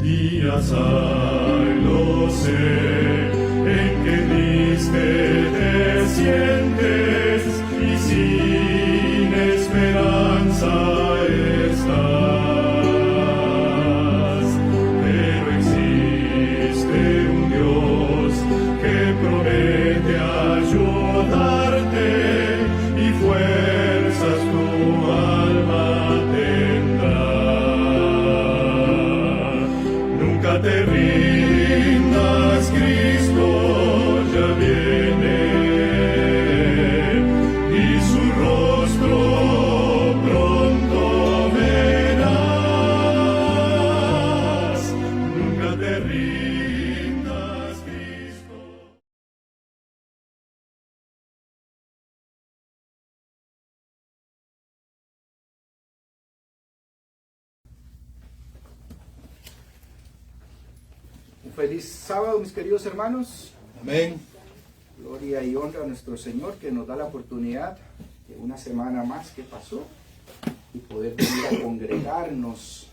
Días hay, lo sé, en que triste te sientes y sin esperanza estás. Pero existe un Dios que promete ayudarte y fuerzas tu alma tendrá. Nunca te rindas, Cristo ya viene, y su rostro pronto verás. Nunca te rindas, Cristo. Un feliz sábado, mis queridos hermanos. Amén. Gloria y honra a nuestro Señor, que nos da la oportunidad de una semana más que pasó y poder venir a congregarnos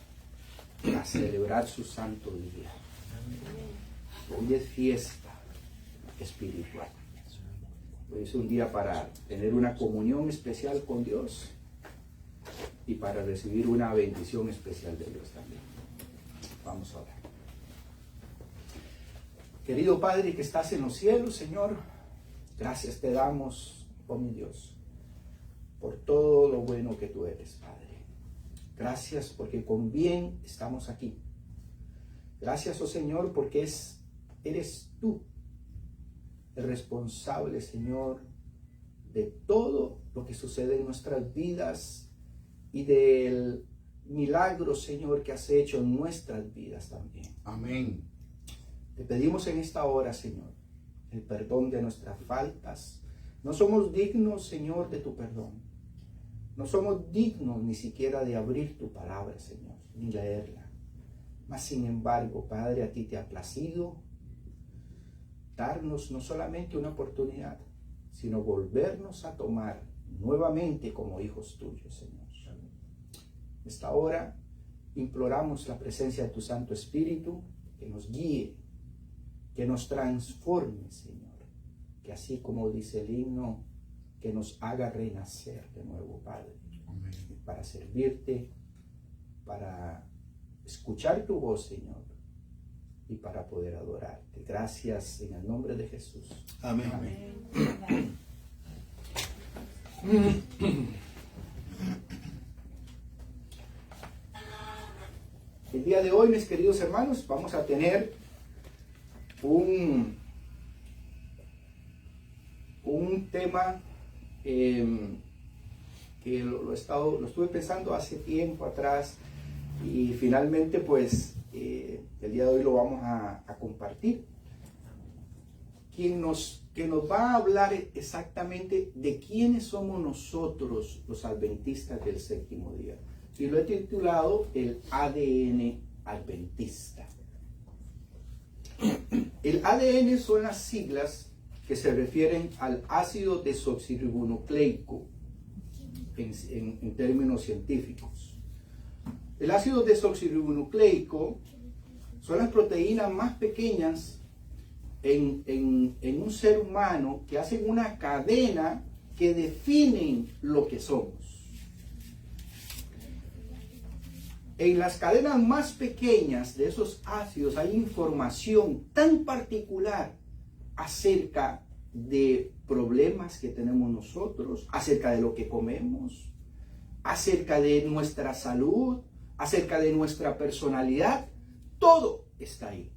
a celebrar su santo día. Hoy es fiesta espiritual. Hoy es un día para tener una comunión especial con Dios y para recibir una bendición especial de Dios también. Vamos a orar. Querido Padre que estás en los cielos, Señor, gracias te damos, oh mi Dios, por todo lo bueno que tú eres, Padre. Gracias porque con bien estamos aquí. Gracias, oh Señor, porque eres tú el responsable, Señor, de todo lo que sucede en nuestras vidas y del milagro, Señor, que has hecho en nuestras vidas también. Amén. Te pedimos en esta hora, Señor, el perdón de nuestras faltas. No somos dignos, Señor, de tu perdón. No somos dignos ni siquiera de abrir tu palabra, Señor, ni leerla. Mas, sin embargo, Padre, a ti te ha placido darnos no solamente una oportunidad, sino volvernos a tomar nuevamente como hijos tuyos, Señor. En esta hora imploramos la presencia de tu Santo Espíritu que nos guíe, que nos transforme, Señor, que así como dice el himno, que nos haga renacer de nuevo, Padre. Amén. Para servirte, para escuchar tu voz, Señor, y para poder adorarte. Gracias en el nombre de Jesús. Amén. Amén. El día de hoy, mis queridos hermanos, vamos a tener un tema que lo estuve pensando hace tiempo atrás y finalmente pues el día de hoy lo vamos a compartir. Que nos va a hablar exactamente de quiénes somos nosotros los adventistas del séptimo día. Y lo he titulado el ADN adventista. El ADN son las siglas que se refieren al ácido desoxirribonucleico en términos científicos. El ácido desoxirribonucleico son las proteínas más pequeñas en un ser humano que hacen una cadena que definen lo que somos. En las cadenas más pequeñas de esos ácidos hay información tan particular acerca de problemas que tenemos nosotros, acerca de lo que comemos, acerca de nuestra salud, acerca de nuestra personalidad. Todo está ahí.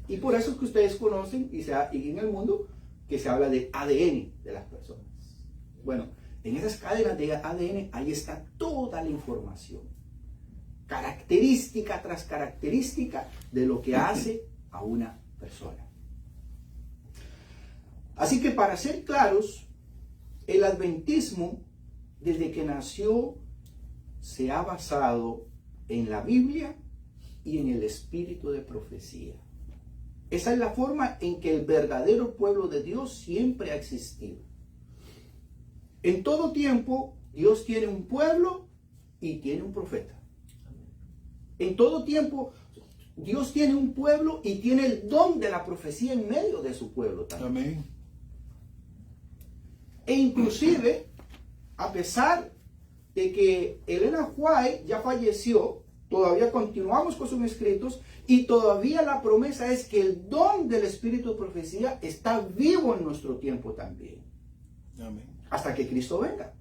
Y por eso es que ustedes conocen y en el mundo que se habla de ADN de las personas. Bueno, en esas cadenas de ADN ahí está toda la información, característica tras característica de lo que hace a una persona. Así que para ser claros, el adventismo desde que nació se ha basado en la Biblia y en el espíritu de profecía. Esa es la forma en que el verdadero pueblo de Dios siempre ha existido. En todo tiempo, Dios tiene un pueblo y tiene un profeta. En todo tiempo, Dios tiene un pueblo y tiene el don de la profecía en medio de su pueblo también. Amén. E inclusive, a pesar de que Elena White ya falleció, todavía continuamos con sus escritos y todavía la promesa es que el don del espíritu de profecía está vivo en nuestro tiempo también. Amén. Hasta que Cristo venga.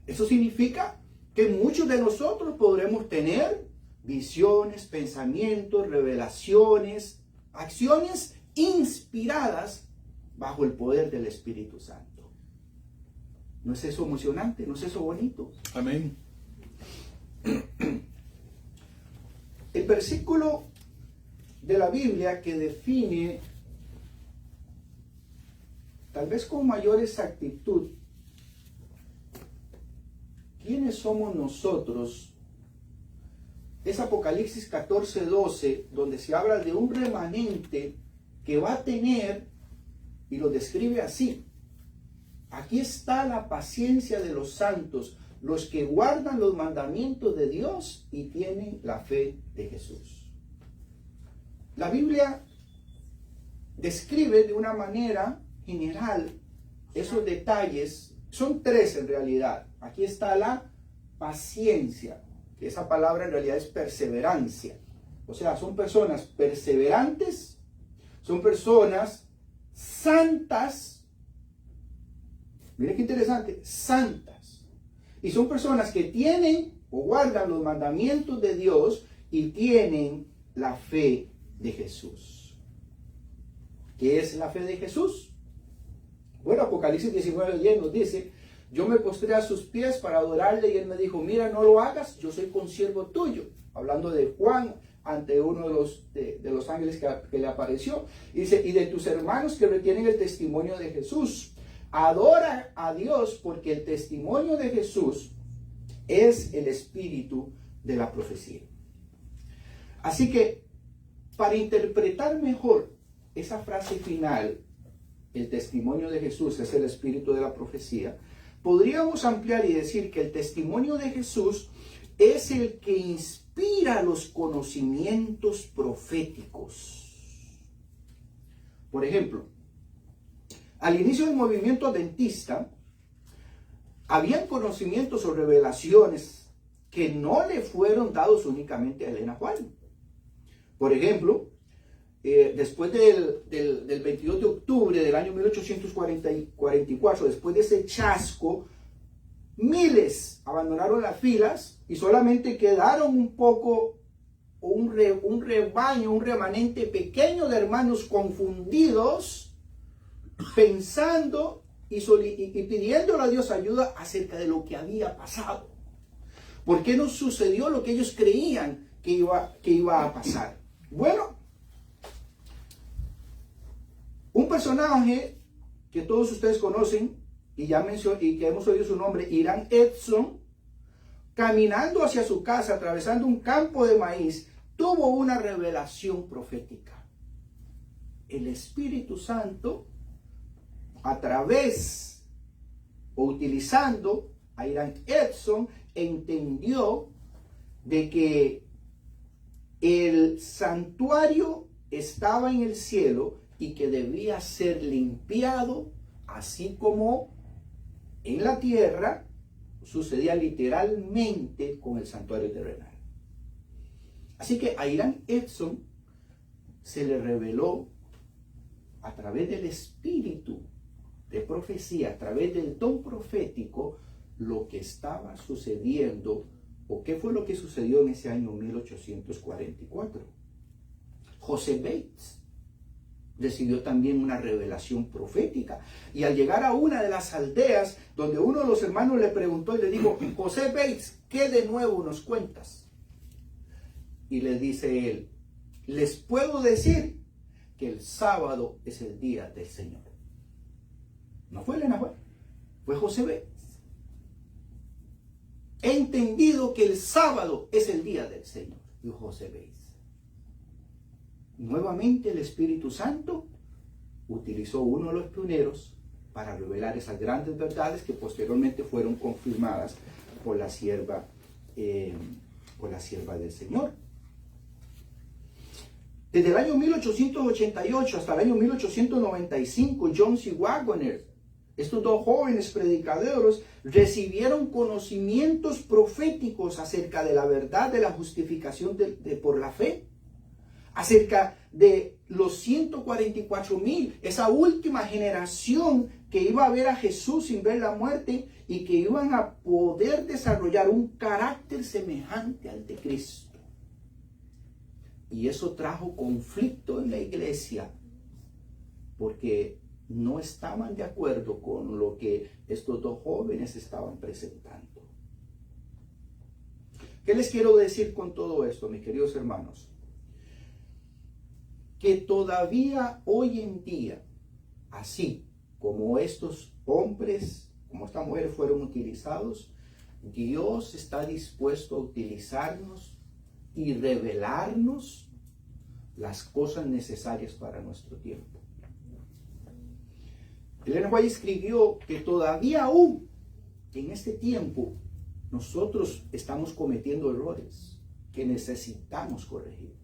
Eso significa que muchos de nosotros podremos tener visiones, pensamientos, revelaciones, acciones inspiradas bajo el poder del Espíritu Santo. ¿No es eso emocionante? ¿No es eso bonito? Amén. El versículo de la Biblia que define, tal vez con mayor exactitud, quiénes somos nosotros, es Apocalipsis 14:12, donde se habla de un remanente que va a tener, y lo describe así: aquí está la paciencia de los santos, los que guardan los mandamientos de Dios y tienen la fe de Jesús. La Biblia describe de una manera general esos detalles. Son tres en realidad. Aquí está la paciencia. Esa palabra en realidad es perseverancia. O sea, son personas perseverantes, son personas santas. Miren qué interesante, santas. Y son personas que tienen o guardan los mandamientos de Dios y tienen la fe de Jesús. ¿Qué es la fe de Jesús? Bueno, Apocalipsis 19:10 nos dice: yo me postré a sus pies para adorarle y él me dijo: mira, no lo hagas, yo soy consiervo tuyo. Hablando de Juan ante uno de los ángeles que le apareció. Y dice: y de tus hermanos que retienen el testimonio de Jesús. Adora a Dios porque el testimonio de Jesús es el espíritu de la profecía. Así que, para interpretar mejor esa frase final, el testimonio de Jesús es el espíritu de la profecía, podríamos ampliar y decir que el testimonio de Jesús es el que inspira los conocimientos proféticos. Por ejemplo, al inicio del movimiento adventista, habían conocimientos o revelaciones que no le fueron dados únicamente a Elena White. Por ejemplo, después del 22 de octubre del año 1844, después de ese chasco, miles abandonaron las filas y solamente quedaron un poco, un rebaño, un remanente pequeño de hermanos confundidos, pensando y pidiéndole a Dios ayuda acerca de lo que había pasado. ¿Por qué no sucedió lo que ellos creían que iba a pasar? Bueno, un personaje que todos ustedes conocen y que hemos oído su nombre, Hiram Edson, caminando hacia su casa, atravesando un campo de maíz, tuvo una revelación profética. El Espíritu Santo, a través o utilizando a Hiram Edson, entendió de que el santuario estaba en el cielo y que debía ser limpiado, así como en la tierra sucedía literalmente con el santuario terrenal. Así que a Hiram Edson se le reveló a través del espíritu de profecía, a través del don profético, lo que estaba sucediendo o qué fue lo que sucedió en ese año 1844. José Bates recibió también una revelación profética. Y al llegar a una de las aldeas, donde uno de los hermanos le preguntó y le dijo: José Bates, ¿qué de nuevo nos cuentas? Y le dice él: les puedo decir que el sábado es el día del Señor. No fue Elena White, fue José Bates. He entendido que el sábado es el día del Señor, dijo José Bates. Nuevamente el Espíritu Santo utilizó uno de los pioneros para revelar esas grandes verdades que posteriormente fueron confirmadas por la sierva del Señor. Desde el año 1888 hasta el año 1895, John C. Waggoner, estos dos jóvenes predicadores, recibieron conocimientos proféticos acerca de la verdad de la justificación por la fe, acerca de los 144,000, esa última generación que iba a ver a Jesús sin ver la muerte y que iban a poder desarrollar un carácter semejante al de Cristo. Y eso trajo conflicto en la iglesia, porque no estaban de acuerdo con lo que estos dos jóvenes estaban presentando. ¿Qué les quiero decir con todo esto, mis queridos hermanos? Que todavía hoy en día, así como estos hombres, como estas mujeres fueron utilizados, Dios está dispuesto a utilizarnos y revelarnos las cosas necesarias para nuestro tiempo. Ellen White escribió que todavía aún en este tiempo nosotros estamos cometiendo errores que necesitamos corregir.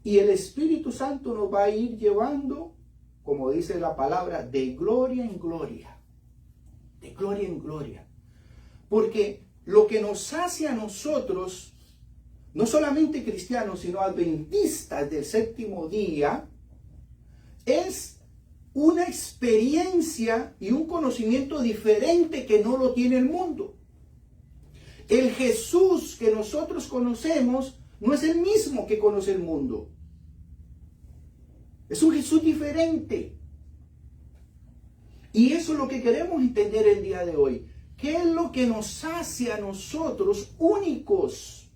Y el Espíritu Santo nos va a ir llevando, como dice la palabra, de gloria en gloria. De gloria en gloria. Porque lo que nos hace a nosotros, no solamente cristianos, sino adventistas del séptimo día, es una experiencia y un conocimiento diferente que no lo tiene el mundo. El Jesús que nosotros conocemos no es el mismo que conoce el mundo. Es un Jesús diferente. Y eso es lo que queremos entender el día de hoy. ¿Qué es lo que nos hace a nosotros únicos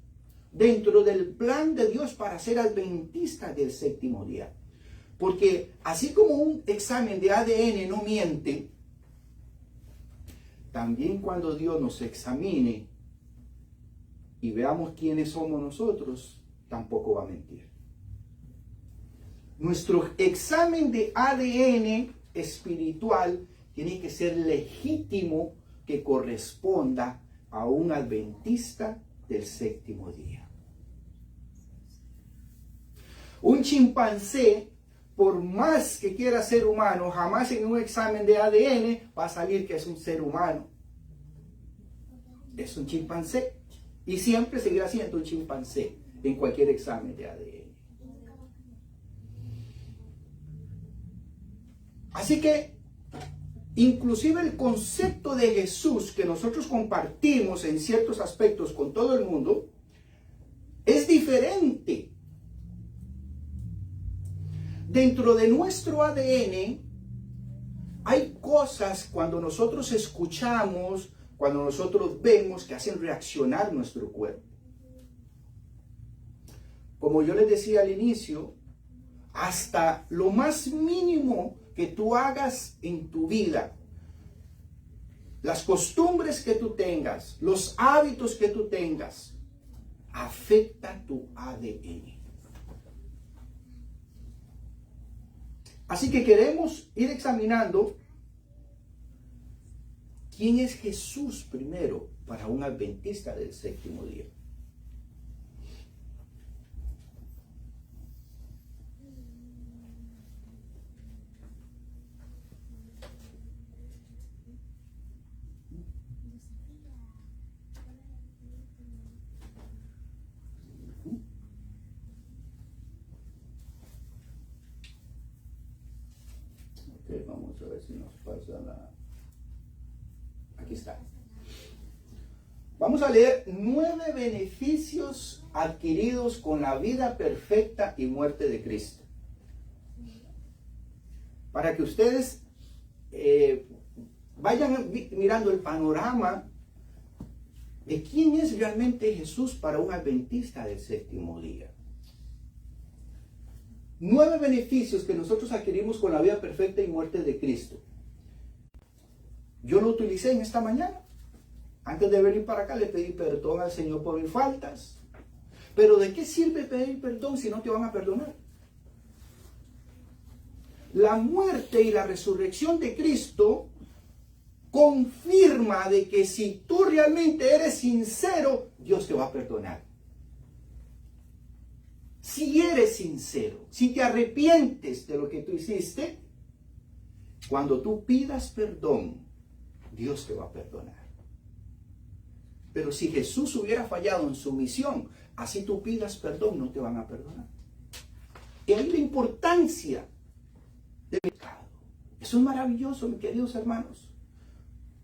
dentro del plan de Dios para ser adventistas del séptimo día? Porque así como un examen de ADN no miente, también cuando Dios nos examine y veamos quiénes somos nosotros, tampoco va a mentir. Nuestro examen de ADN espiritual tiene que ser legítimo, que corresponda a un adventista del séptimo día. Un chimpancé, por más que quiera ser humano, jamás en un examen de ADN va a salir que es un ser humano. Es un chimpancé y siempre seguirá siendo un chimpancé en cualquier examen de ADN. Así que inclusive el concepto de Jesús que nosotros compartimos en ciertos aspectos con todo el mundo es diferente. Dentro de nuestro ADN hay cosas cuando nosotros escuchamos, cuando nosotros vemos, que hacen reaccionar nuestro cuerpo. Como yo les decía al inicio, hasta lo más mínimo que tú hagas en tu vida, las costumbres que tú tengas, los hábitos que tú tengas, afecta tu ADN. Así que queremos ir examinando quién es Jesús primero para un adventista del séptimo día. Vamos a ver si nos pasa la... Aquí está. Vamos a leer 9 beneficios adquiridos con la vida perfecta y muerte de Cristo. Para que ustedes vayan mirando el panorama de quién es realmente Jesús para un adventista del séptimo día. 9 beneficios que nosotros adquirimos con la vida perfecta y muerte de Cristo. Yo lo utilicé en esta mañana. Antes de venir para acá le pedí perdón al Señor por mis faltas. Pero ¿de qué sirve pedir perdón si no te van a perdonar? La muerte y la resurrección de Cristo confirma de que si tú realmente eres sincero, Dios te va a perdonar. Si eres sincero, si te arrepientes de lo que tú hiciste, cuando tú pidas perdón, Dios te va a perdonar. Pero si Jesús hubiera fallado en su misión, así tú pidas perdón, no te van a perdonar. Y ahí la importancia del pecado. Eso es maravilloso, mis queridos hermanos.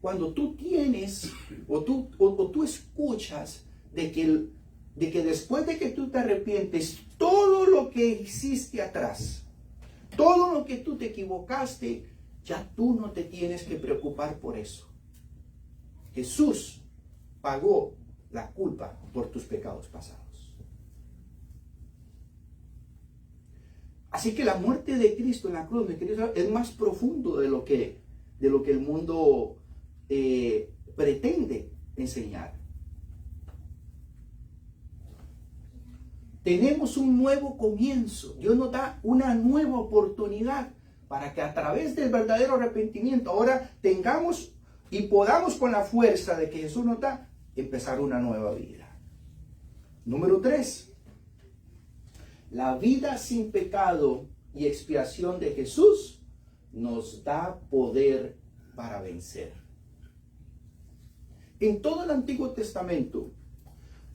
Cuando tú tienes o tú escuchas de que después de que tú te arrepientes, todo lo que hiciste atrás, todo lo que tú te equivocaste, ya tú no te tienes que preocupar por eso. Jesús pagó la culpa por tus pecados pasados. Así que la muerte de Cristo en la cruz, mi querido, es más profundo de lo que el mundo pretende enseñar. Tenemos un nuevo comienzo. Dios nos da una nueva oportunidad para que a través del verdadero arrepentimiento ahora tengamos y podamos, con la fuerza de que Jesús nos da, empezar una nueva vida. Número 3. La vida sin pecado y expiación de Jesús nos da poder para vencer. En todo el Antiguo Testamento,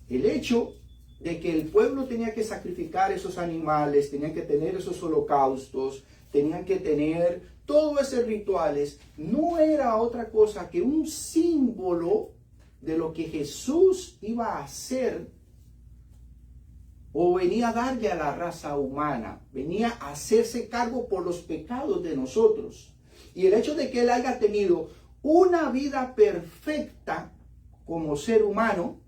el hecho de que el pueblo tenía que sacrificar esos animales, tenían que tener esos holocaustos, tenían que tener todos esos rituales, no era otra cosa que un símbolo de lo que Jesús iba a hacer o venía a darle a la raza humana, venía a hacerse cargo por los pecados de nosotros. Y el hecho de que Él haya tenido una vida perfecta como ser humano,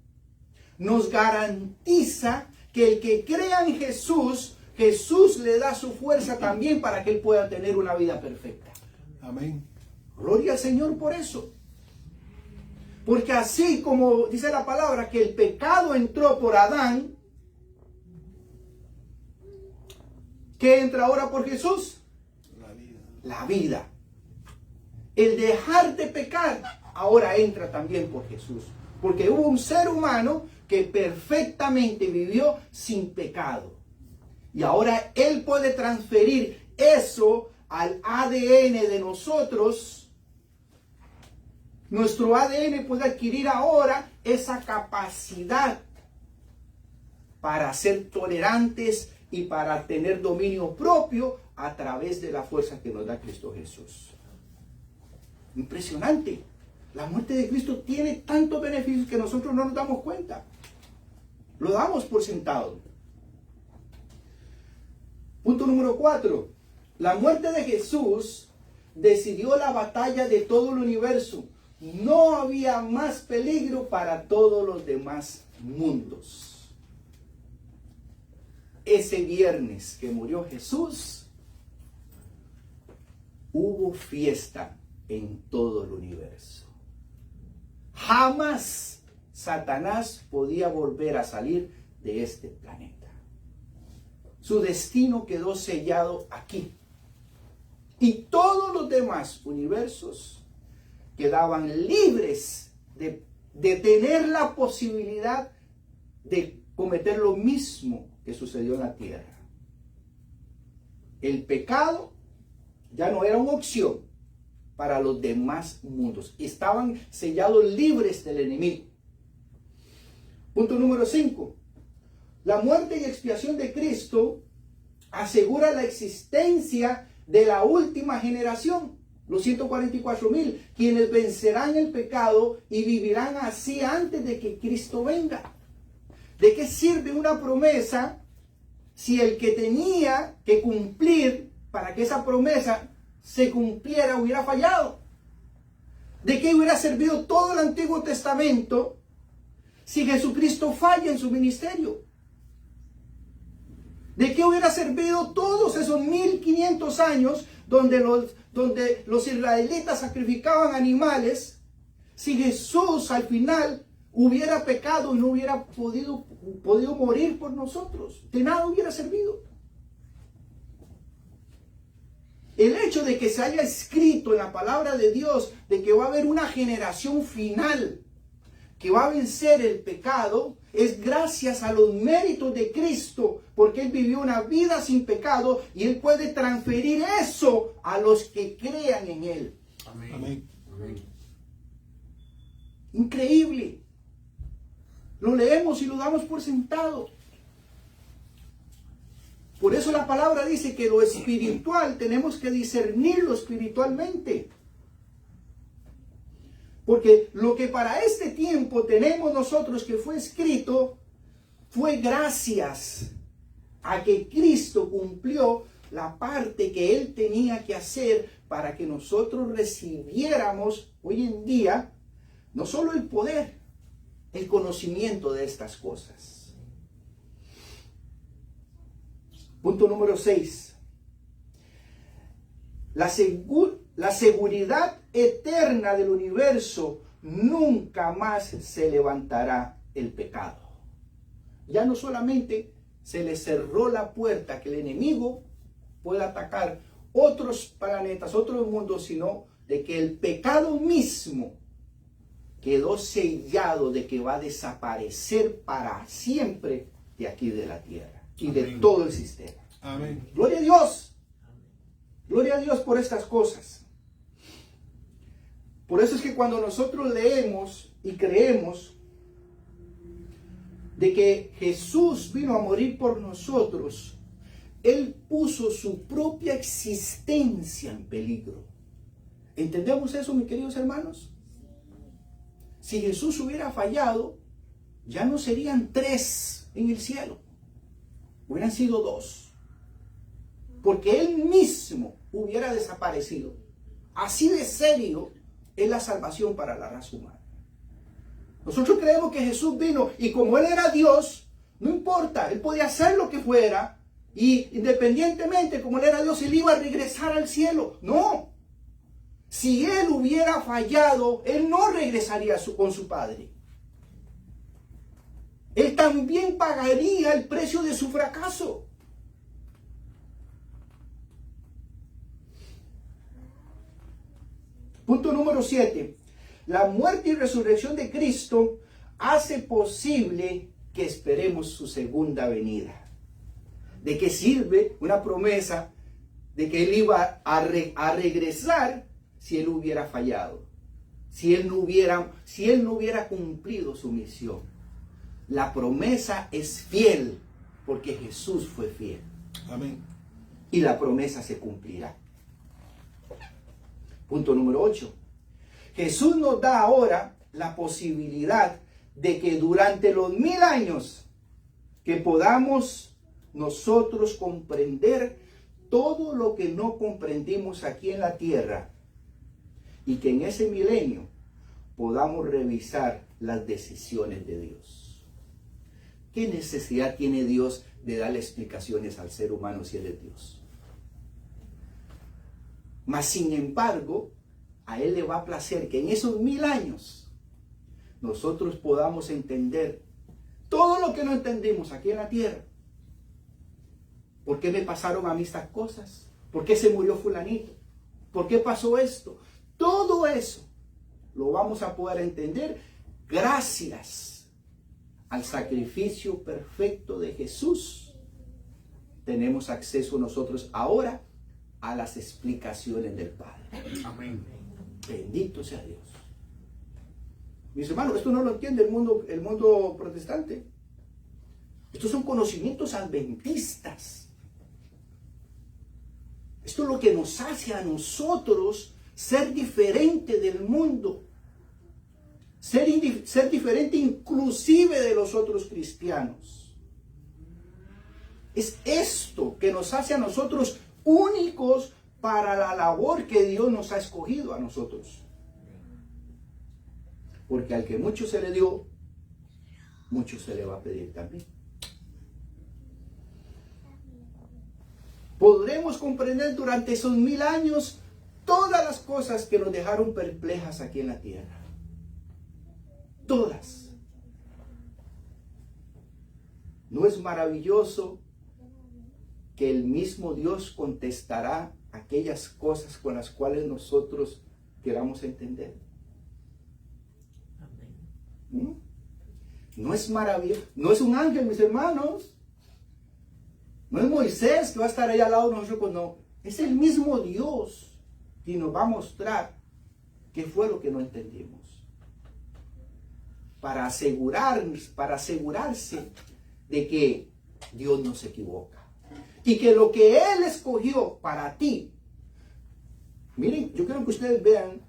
nos garantiza que el que crea en Jesús, Jesús le da su fuerza también para que Él pueda tener una vida perfecta. Amén. Gloria al Señor por eso. Porque así como dice la palabra que el pecado entró por Adán, ¿qué entra ahora por Jesús? La vida. La vida. El dejar de pecar ahora entra también por Jesús. Porque hubo un ser humano que perfectamente vivió sin pecado. Y ahora Él puede transferir eso al ADN de nosotros. Nuestro ADN puede adquirir ahora esa capacidad para ser tolerantes y para tener dominio propio a través de la fuerza que nos da Cristo Jesús. Impresionante. La muerte de Cristo tiene tantos beneficios que nosotros no nos damos cuenta. Lo damos por sentado. Punto número 4. La muerte de Jesús decidió la batalla de todo el universo. No había más peligro para todos los demás mundos. Ese viernes que murió Jesús, hubo fiesta en todo el universo. Jamás Satanás podía volver a salir de este planeta. Su destino quedó sellado aquí. Y todos los demás universos quedaban libres de tener la posibilidad de cometer lo mismo que sucedió en la tierra. El pecado ya no era una opción para los demás mundos. Estaban sellados libres del enemigo. Punto número 5. La muerte y expiación de Cristo asegura la existencia de la última generación, los 144,000, quienes vencerán el pecado y vivirán así antes de que Cristo venga. ¿De qué sirve una promesa si el que tenía que cumplir para que esa promesa se cumpliera hubiera fallado? ¿De qué hubiera servido todo el Antiguo Testamento si Jesucristo falla en su ministerio? ¿De qué hubiera servido todos esos 1500 años donde los israelitas sacrificaban animales si Jesús al final hubiera pecado y no hubiera podido morir por nosotros? De nada hubiera servido. El hecho de que se haya escrito en la palabra de Dios de que va a haber una generación final que va a vencer el pecado es gracias a los méritos de Cristo porque Él vivió una vida sin pecado y Él puede transferir eso a los que crean en Él. Amén. Increíble. Lo leemos y lo damos por sentado. Por eso la palabra dice que lo espiritual tenemos que discernirlo espiritualmente. Porque lo que para este tiempo tenemos nosotros que fue escrito fue gracias a que Cristo cumplió la parte que Él tenía que hacer para que nosotros recibiéramos hoy en día no solo el poder, el conocimiento de estas cosas. Punto número 6. La seguridad eterna del universo, nunca más se levantará el pecado. Ya no solamente se le cerró la puerta que el enemigo pueda atacar otros planetas, otros mundos, sino de que el pecado mismo quedó sellado de que va a desaparecer para siempre de aquí de la tierra y de todo el sistema. Amén. Gloria a Dios. Gloria a Dios por estas cosas. Por eso es que cuando nosotros leemos y creemos de que Jesús vino a morir por nosotros, Él puso su propia existencia en peligro. ¿Entendemos eso, mis queridos hermanos? Si Jesús hubiera fallado, ya no serían 3 en el cielo, hubieran sido 2. Porque Él mismo hubiera desaparecido. Así de serio es la salvación para la raza humana. Nosotros creemos que Jesús vino y como Él era Dios, no importa, Él podía hacer lo que fuera y independientemente como Él era Dios, Él iba a regresar al cielo. No. Si Él hubiera fallado, Él no regresaría con su Padre. Él también pagaría el precio de su fracaso. Punto número 7. La muerte y resurrección de Cristo hace posible que esperemos su segunda venida. ¿De qué sirve una promesa de que Él iba a regresar si Él hubiera fallado? Si Él no hubiera cumplido su misión. La promesa es fiel porque Jesús fue fiel. Amén. Y la promesa se cumplirá. Punto número 8. Jesús nos da ahora la posibilidad de que durante los 1000 años que podamos nosotros comprender todo lo que no comprendimos aquí en la tierra y que en ese milenio podamos revisar las decisiones de Dios. ¿Qué necesidad tiene Dios de darle explicaciones al ser humano si Él es Dios? Mas sin embargo, a Él le va a placer que en esos 1000 años nosotros podamos entender todo lo que no entendimos aquí en la tierra. ¿Por qué me pasaron a mí estas cosas? ¿Por qué se murió fulanito? ¿Por qué pasó esto? Todo eso lo vamos a poder entender gracias al sacrificio perfecto de Jesús. Tenemos acceso nosotros ahora a las explicaciones del Padre. Amén. Bendito sea Dios. Mis hermanos, esto no lo entiende el mundo protestante. Estos son conocimientos adventistas. Esto es lo que nos hace a nosotros ser diferente del mundo. Ser diferente inclusive de los otros cristianos. Es esto que nos hace a nosotros únicos para la labor que Dios nos ha escogido a nosotros. Porque al que mucho se le dio, mucho se le va a pedir también. Podremos comprender durante esos 1000 años todas las cosas que nos dejaron perplejas aquí en la tierra. Todas. ¿No es maravilloso que el mismo Dios contestará aquellas cosas con las cuales nosotros queramos entender? ¿Mm? No es maravilloso, no es un ángel, mis hermanos. No es Moisés que va a estar ahí al lado de nosotros, no. Es el mismo Dios que nos va a mostrar qué fue lo que no entendimos. Para asegurarse de que Dios no se equivoca. Y que lo que Él escogió para ti, miren, yo quiero que ustedes vean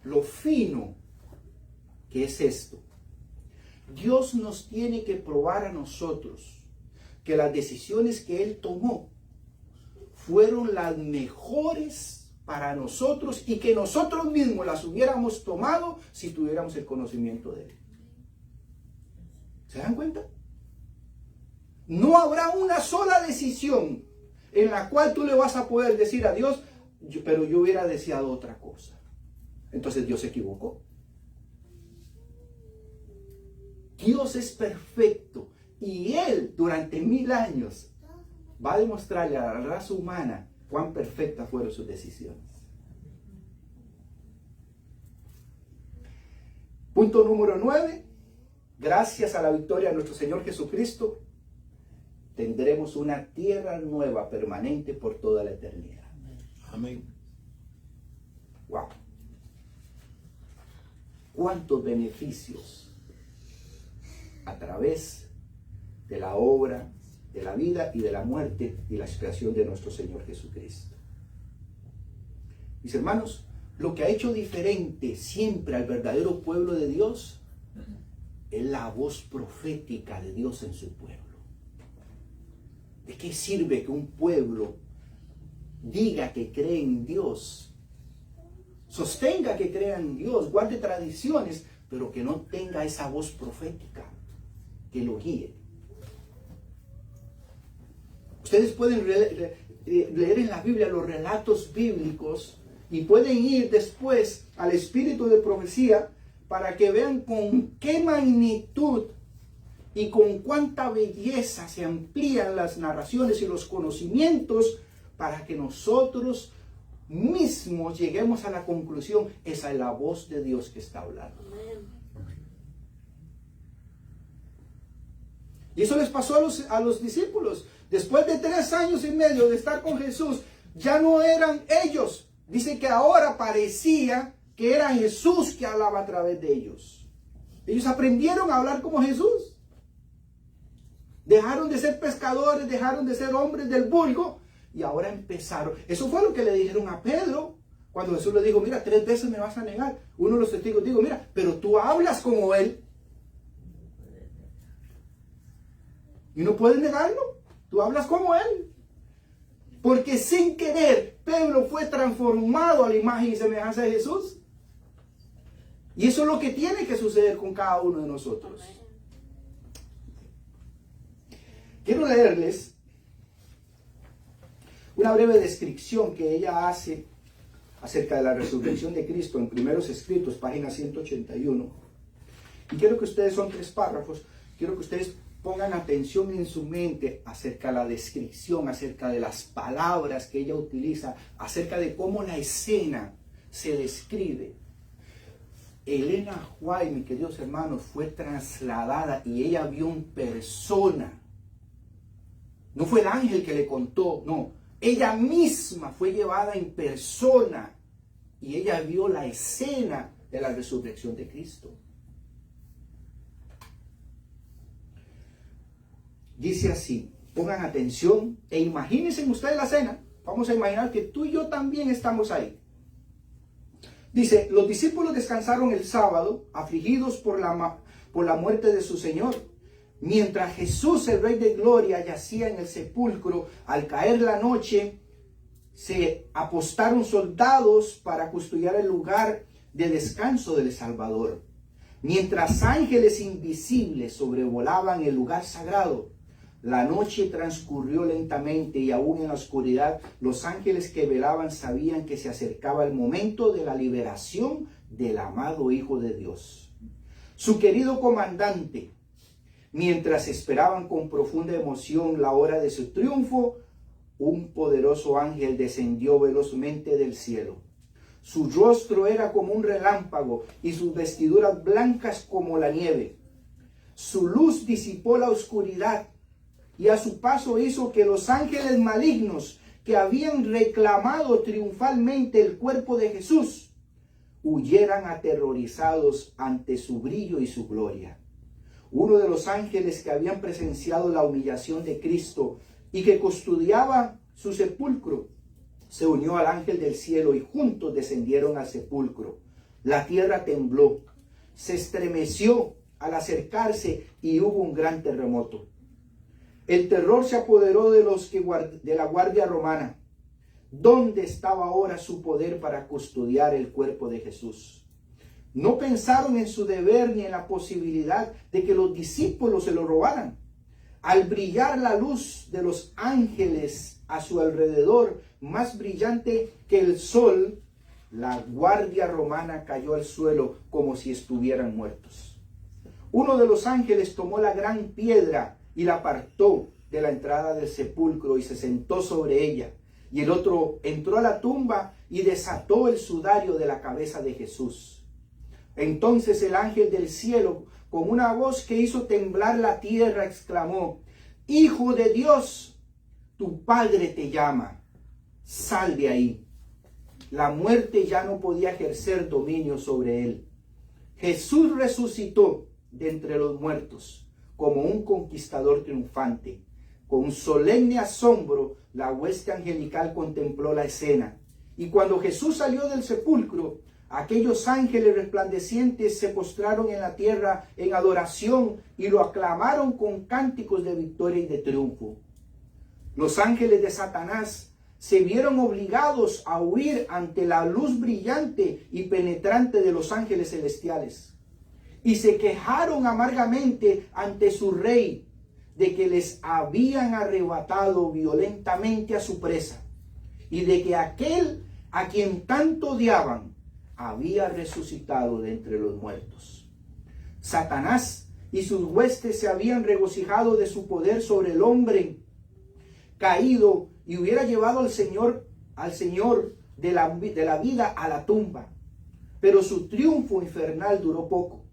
lo fino que es esto. Dios nos tiene que probar a nosotros que las decisiones que Él tomó fueron las mejores para nosotros y que nosotros mismos las hubiéramos tomado si tuviéramos el conocimiento de Él. ¿Se dan cuenta? No habrá una sola decisión en la cual tú le vas a poder decir a Dios, pero yo hubiera deseado otra cosa. Entonces Dios se equivocó. Dios es perfecto y Él durante 1000 años va a demostrarle a la raza humana cuán perfectas fueron sus decisiones. Punto número 9. Gracias a la victoria de nuestro Señor Jesucristo, tendremos una tierra nueva permanente por toda la eternidad. Amén. Wow. Cuántos beneficios a través de la obra, de la vida y de la muerte y la expiación de nuestro Señor Jesucristo. Mis hermanos, lo que ha hecho diferente siempre al verdadero pueblo de Dios es la voz profética de Dios en su pueblo. ¿De qué sirve que un pueblo diga que cree en Dios, sostenga que crea en Dios, guarde tradiciones, pero que no tenga esa voz profética que lo guíe? Ustedes pueden leer en la Biblia los relatos bíblicos y pueden ir después al espíritu de profecía para que vean con qué magnitud y con cuánta belleza se amplían las narraciones y los conocimientos para que nosotros mismos lleguemos a la conclusión, esa es la voz de Dios que está hablando. Y eso les pasó a los discípulos. Después de 3 años y medio de estar con Jesús, ya no eran ellos. Dice que ahora parecía que era Jesús que hablaba a través de ellos. Ellos aprendieron a hablar como Jesús. Dejaron de ser pescadores, dejaron de ser hombres del vulgo y ahora empezaron. Eso fue lo que le dijeron a Pedro cuando Jesús le dijo, mira, 3 veces me vas a negar. Uno de los testigos dijo, mira, pero tú hablas como Él. Y no puedes negarlo. Tú hablas como Él. Porque sin querer, Pedro fue transformado a la imagen y semejanza de Jesús. Y eso es lo que tiene que suceder con cada uno de nosotros. Quiero leerles una breve descripción que ella hace acerca de la resurrección de Cristo en Primeros Escritos, página 181. Y quiero que ustedes, son 3 párrafos, quiero que ustedes pongan atención en su mente acerca de la descripción, acerca de las palabras que ella utiliza, acerca de cómo la escena se describe. Elena White, mis queridos hermanos, fue trasladada y ella vio en persona. No fue el ángel que le contó, no. Ella misma fue llevada en persona y ella vio la escena de la resurrección de Cristo. Dice así, pongan atención e imagínense ustedes la escena. Vamos a imaginar que tú y yo también estamos ahí. Dice, los discípulos descansaron el sábado, afligidos por la muerte de su Señor. Mientras Jesús, el Rey de Gloria, yacía en el sepulcro, al caer la noche, se apostaron soldados para custodiar el lugar de descanso del Salvador. Mientras ángeles invisibles sobrevolaban el lugar sagrado, la noche transcurrió lentamente y aún en la oscuridad, los ángeles que velaban sabían que se acercaba el momento de la liberación del amado Hijo de Dios. Su querido comandante, mientras esperaban con profunda emoción la hora de su triunfo, un poderoso ángel descendió velozmente del cielo. Su rostro era como un relámpago y sus vestiduras blancas como la nieve. Su luz disipó la oscuridad y a su paso hizo que los ángeles malignos que habían reclamado triunfalmente el cuerpo de Jesús huyeran aterrorizados ante su brillo y su gloria. Uno de los ángeles que habían presenciado la humillación de Cristo y que custodiaba su sepulcro se unió al ángel del cielo y juntos descendieron al sepulcro. La tierra tembló, se estremeció al acercarse y hubo un gran terremoto. El terror se apoderó de la guardia romana. ¿Dónde estaba ahora su poder para custodiar el cuerpo de Jesús? No pensaron en su deber ni en la posibilidad de que los discípulos se lo robaran. Al brillar la luz de los ángeles a su alrededor, más brillante que el sol, la guardia romana cayó al suelo como si estuvieran muertos. Uno de los ángeles tomó la gran piedra y la apartó de la entrada del sepulcro y se sentó sobre ella. Y el otro entró a la tumba y desató el sudario de la cabeza de Jesús. Entonces el ángel del cielo, con una voz que hizo temblar la tierra, exclamó: Hijo de Dios, tu Padre te llama, sal de ahí. La muerte ya no podía ejercer dominio sobre él. Jesús resucitó de entre los muertos como un conquistador triunfante. Con solemne asombro, la hueste angelical contempló la escena. Y cuando Jesús salió del sepulcro, aquellos ángeles resplandecientes se postraron en la tierra en adoración y lo aclamaron con cánticos de victoria y de triunfo. Los ángeles de Satanás se vieron obligados a huir ante la luz brillante y penetrante de los ángeles celestiales. Y se quejaron amargamente ante su rey de que les habían arrebatado violentamente a su presa y de que aquel a quien tanto odiaban había resucitado de entre los muertos. Satanás y sus huestes se habían regocijado de su poder sobre el hombre caído y hubiera llevado al Señor de la vida a la tumba. Pero su triunfo infernal duró poco,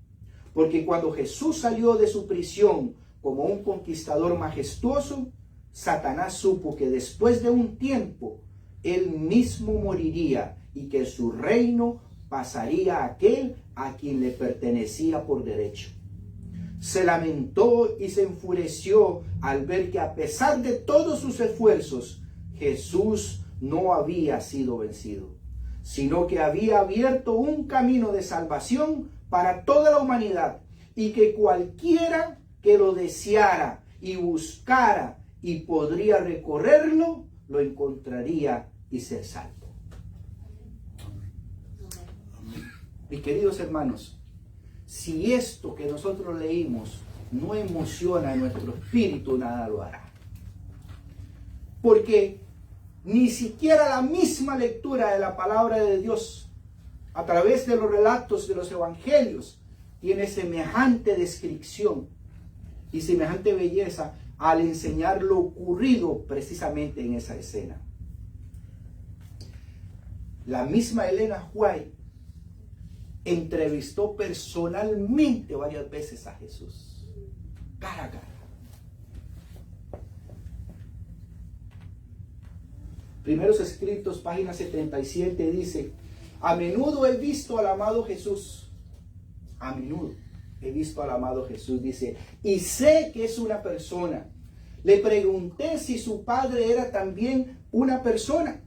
porque cuando Jesús salió de su prisión como un conquistador majestuoso, Satanás supo que después de un tiempo él mismo moriría y que su reino pasaría a aquel a quien le pertenecía por derecho. Se lamentó y se enfureció al ver que a pesar de todos sus esfuerzos, Jesús no había sido vencido, sino que había abierto un camino de salvación para toda la humanidad y que cualquiera que lo deseara y buscara y podría recorrerlo, lo encontraría y ser salvo. Mis queridos hermanos, si esto que nosotros leímos no emociona a nuestro espíritu, nada lo hará. Porque ni siquiera la misma lectura de la palabra de Dios a través de los relatos de los evangelios tiene semejante descripción y semejante belleza al enseñar lo ocurrido precisamente en esa escena. La misma Elena White entrevistó personalmente varias veces a Jesús, cara a cara. Primeros Escritos, página 77, dice: a menudo he visto al amado Jesús. A menudo he visto al amado Jesús, dice, y sé que es una persona. Le pregunté si su padre era también una persona.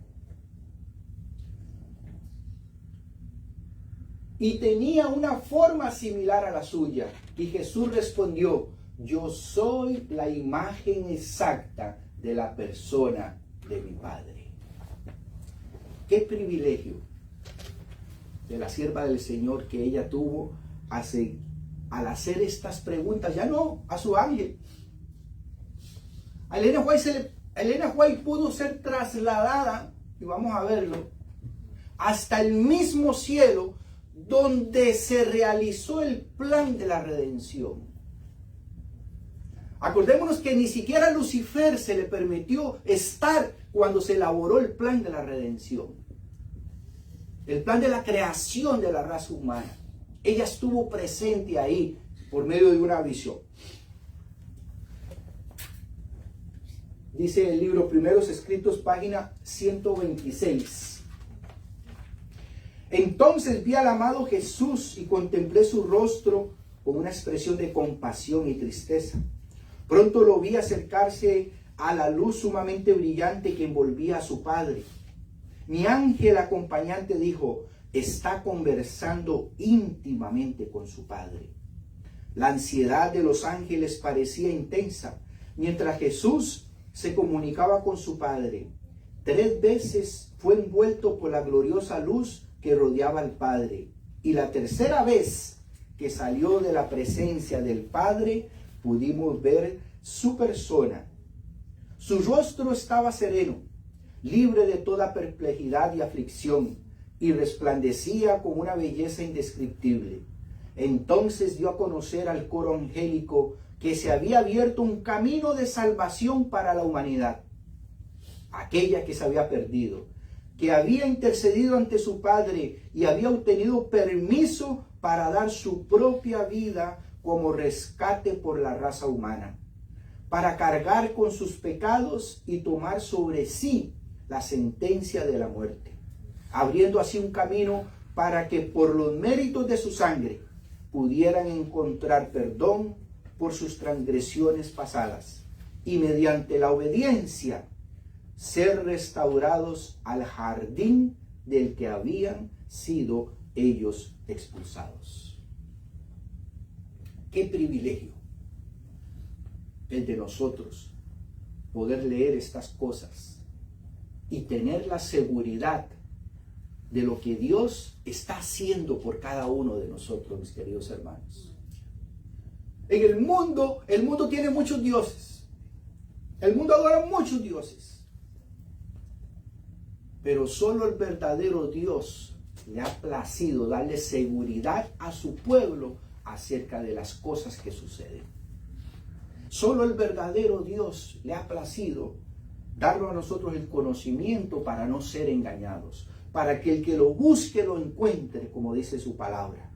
Y tenía una forma similar a la suya. Y Jesús respondió: yo soy la imagen exacta de la persona de mi Padre. Qué privilegio de la sierva del Señor que ella tuvo al hacer estas preguntas, ya no a su ángel. A Elena White pudo ser trasladada, y vamos a verlo, hasta el mismo cielo donde se realizó el plan de la redención. Acordémonos que ni siquiera a Lucifer se le permitió estar cuando se elaboró el plan de la redención, el plan de la creación de la raza humana. Ella estuvo presente ahí por medio de una visión. Dice el libro Primeros Escritos, página 126. Entonces vi al amado Jesús y contemplé su rostro con una expresión de compasión y tristeza. Pronto lo vi acercarse a la luz sumamente brillante que envolvía a su padre. Mi ángel acompañante dijo: está conversando íntimamente con su padre. La ansiedad de los ángeles parecía intensa mientras Jesús se comunicaba con su padre. 3 veces fue envuelto por la gloriosa luz que rodeaba al Padre. Y la tercera vez que salió de la presencia del Padre, pudimos ver su persona. Su rostro estaba sereno, libre de toda perplejidad y aflicción, y resplandecía con una belleza indescriptible. Entonces dio a conocer al coro angélico que se había abierto un camino de salvación para la humanidad, aquella que se había perdido, que había intercedido ante su Padre y había obtenido permiso para dar su propia vida como rescate por la raza humana, para cargar con sus pecados y tomar sobre sí la sentencia de la muerte, abriendo así un camino para que por los méritos de su sangre pudieran encontrar perdón por sus transgresiones pasadas y mediante la obediencia ser restaurados al jardín del que habían sido ellos expulsados. Qué privilegio el de nosotros poder leer estas cosas y tener la seguridad de lo que Dios está haciendo por cada uno de nosotros, mis queridos hermanos. En el mundo tiene muchos dioses. El mundo adora muchos dioses. Pero solo el verdadero Dios le ha placido darle seguridad a su pueblo acerca de las cosas que suceden. Solo el verdadero Dios le ha placido darnos a nosotros el conocimiento para no ser engañados, para que el que lo busque lo encuentre, como dice su palabra.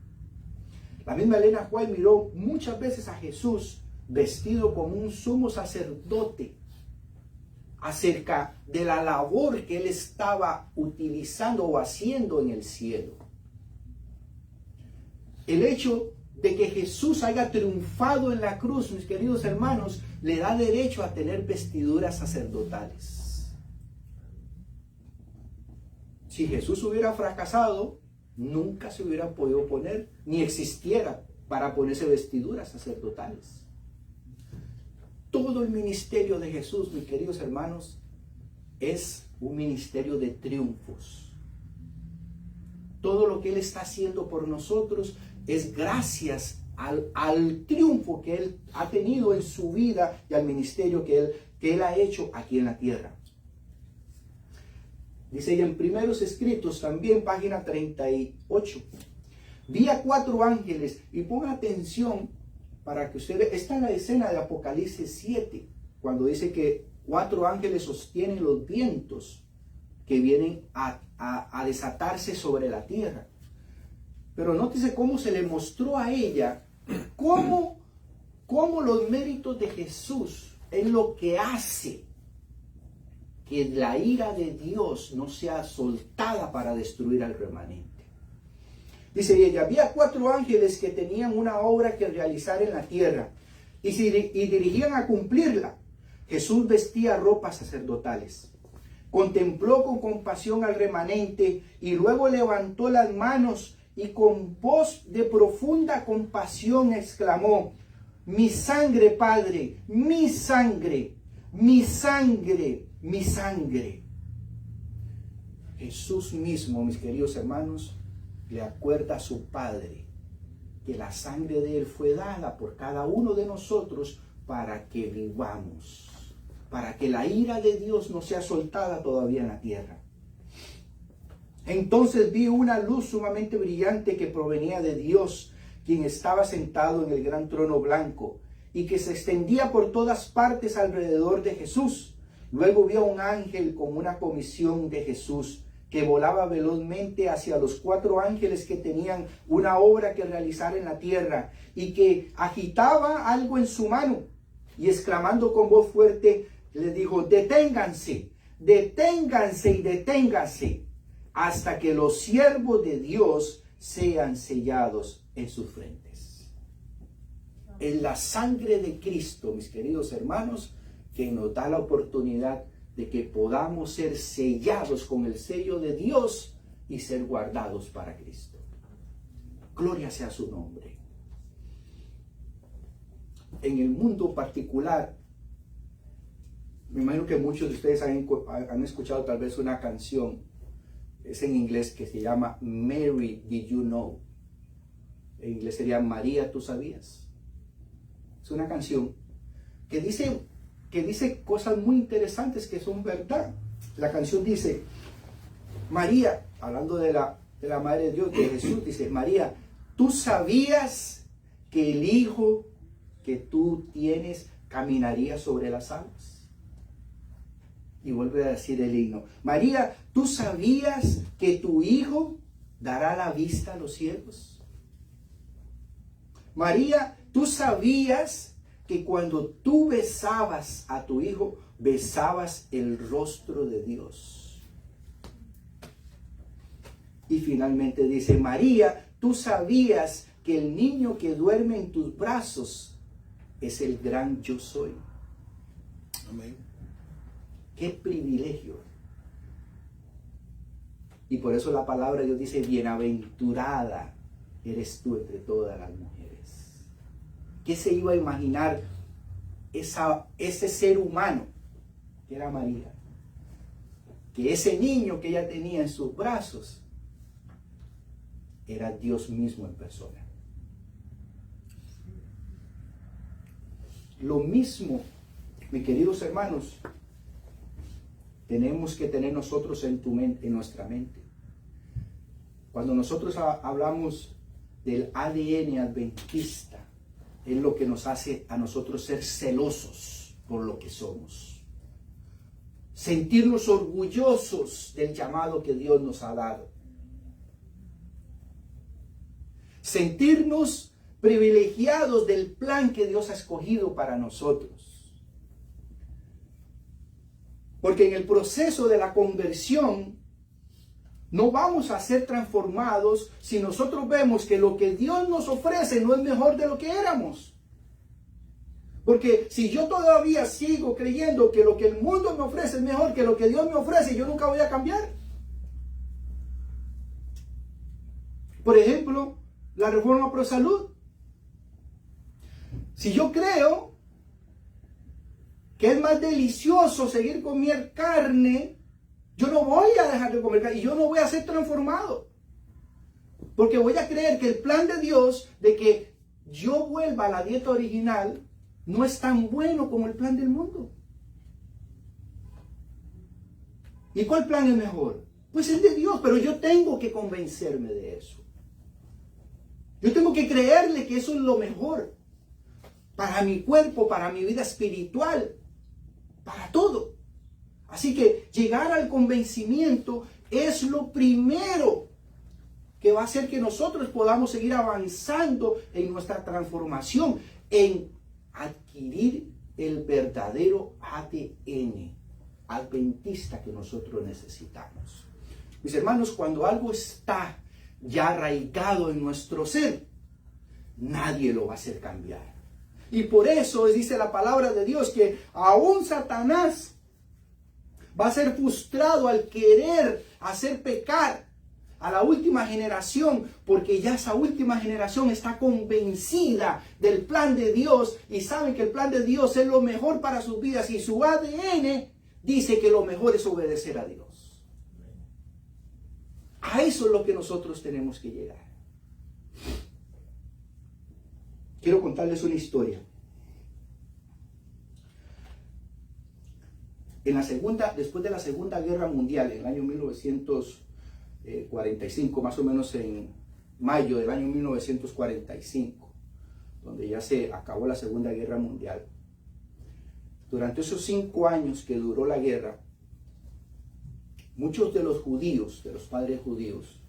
La misma Elena White miró muchas veces a Jesús vestido como un sumo sacerdote acerca de la labor que él estaba utilizando o haciendo en el cielo. El hecho de que Jesús haya triunfado en la cruz, mis queridos hermanos, le da derecho a tener vestiduras sacerdotales. Si Jesús hubiera fracasado, nunca se hubiera podido poner, ni existiera para ponerse vestiduras sacerdotales. Todo el ministerio de Jesús, mis queridos hermanos, es un ministerio de triunfos. Todo lo que Él está haciendo por nosotros es gracias al triunfo que Él ha tenido en su vida y al ministerio que Él ha hecho aquí en la tierra. Dice ella en Primeros Escritos, también página 38. Vi a 4 ángeles, y ponga atención para que usted vea. Esta es la escena de Apocalipsis 7, cuando dice que 4 ángeles sostienen los vientos que vienen a desatarse sobre la tierra. Pero nótese cómo se le mostró a ella cómo los méritos de Jesús es lo que hace que la ira de Dios no sea soltada para destruir al remanente. Dice ella, había 4 ángeles que tenían una obra que realizar en la tierra y dirigían a cumplirla. Jesús vestía ropas sacerdotales. Contempló con compasión al remanente y luego levantó las manos y con voz de profunda compasión exclamó: mi sangre, Padre, mi sangre, mi sangre, mi sangre. Jesús mismo, mis queridos hermanos, le acuerda a su Padre que la sangre de Él fue dada por cada uno de nosotros para que vivamos, para que la ira de Dios no sea soltada todavía en la tierra. Entonces vi una luz sumamente brillante que provenía de Dios, quien estaba sentado en el gran trono blanco y que se extendía por todas partes alrededor de Jesús. Luego vi a un ángel con una comisión de Jesús que volaba velozmente hacia los 4 ángeles que tenían una obra que realizar en la tierra y que agitaba algo en su mano y exclamando con voz fuerte: le dijo, deténganse, deténganse y deténganse hasta que los siervos de Dios sean sellados en sus frentes. Es la sangre de Cristo, mis queridos hermanos, que nos da la oportunidad de que podamos ser sellados con el sello de Dios y ser guardados para Cristo. Gloria sea su nombre. En el mundo particular, me imagino que muchos de ustedes han escuchado tal vez una canción, es en inglés, que se llama Mary, Did You Know? En inglés sería María, ¿tú sabías? Es una canción que dice cosas muy interesantes que son verdad. La canción dice, María, hablando de la Madre de Dios, de Jesús, dice, María, ¿tú sabías que el Hijo que tú tienes caminaría sobre las aguas? Y vuelve a decir el himno, María, ¿tú sabías que tu Hijo dará la vista a los ciegos? María, ¿tú sabías que cuando tú besabas a tu Hijo, besabas el rostro de Dios? Y finalmente dice, María, ¿tú sabías que el niño que duerme en tus brazos es el gran yo soy? Amén. ¡Qué privilegio! Y por eso la palabra de Dios dice, bienaventurada eres tú entre todas las mujeres. ¿Qué se iba a imaginar ese ser humano que era María? Que ese niño que ella tenía en sus brazos era Dios mismo en persona. Lo mismo, mis queridos hermanos, tenemos que tener nosotros en nuestra mente. Cuando nosotros hablamos del ADN adventista, es lo que nos hace a nosotros ser celosos por lo que somos. Sentirnos orgullosos del llamado que Dios nos ha dado. Sentirnos privilegiados del plan que Dios ha escogido para nosotros. Porque en el proceso de la conversión no vamos a ser transformados si nosotros vemos que lo que Dios nos ofrece no es mejor de lo que éramos. Porque si yo todavía sigo creyendo que lo que el mundo me ofrece es mejor que lo que Dios me ofrece, yo nunca voy a cambiar. Por ejemplo, la reforma pro salud. Si yo creo que es más delicioso seguir comiendo carne, yo no voy a dejar de comer carne y yo no voy a ser transformado. Porque voy a creer que el plan de Dios de que yo vuelva a la dieta original no es tan bueno como el plan del mundo. ¿Y cuál plan es mejor? Pues el de Dios, pero yo tengo que convencerme de eso. Yo tengo que creerle que eso es lo mejor para mi cuerpo, para mi vida espiritual, para todo. Así que llegar al convencimiento es lo primero que va a hacer que nosotros podamos seguir avanzando en nuestra transformación, en adquirir el verdadero ADN adventista que nosotros necesitamos. Mis hermanos, cuando algo está ya arraigado en nuestro ser, nadie lo va a hacer cambiar. Y por eso dice la palabra de Dios que aún Satanás va a ser frustrado al querer hacer pecar a la última generación, porque ya esa última generación está convencida del plan de Dios y saben que el plan de Dios es lo mejor para sus vidas y su ADN dice que lo mejor es obedecer a Dios. A eso es lo que nosotros tenemos que llegar. Quiero contarles una historia. Después de la Segunda Guerra Mundial, en el año 1945, más o menos en mayo del año 1945, donde ya se acabó la Segunda Guerra Mundial. Durante esos 5 años que duró la guerra, muchos de los judíos, de los padres judíos,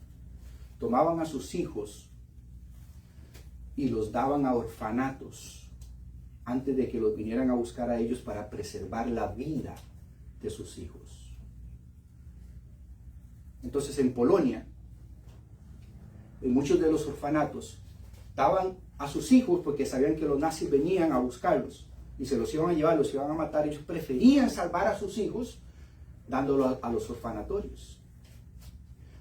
tomaban a sus hijos y los daban a orfanatos antes de que los vinieran a buscar a ellos para preservar la vida de sus hijos. Entonces en Polonia, en muchos de los orfanatos, daban a sus hijos porque sabían que los nazis venían a buscarlos y se los iban a llevar, los iban a matar. Ellos preferían salvar a sus hijos dándolo a los orfanatorios.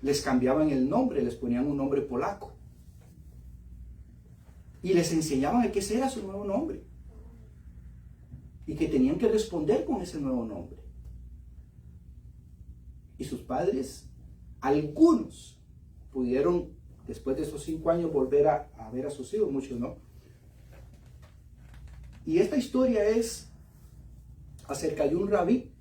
Les cambiaban el nombre, les ponían un nombre polaco y les enseñaban a que ese era su nuevo nombre y que tenían que responder con ese nuevo nombre. Y sus padres, algunos pudieron después de esos 5 años volver a ver a sus hijos, muchos no. Y esta historia es acerca de un rabí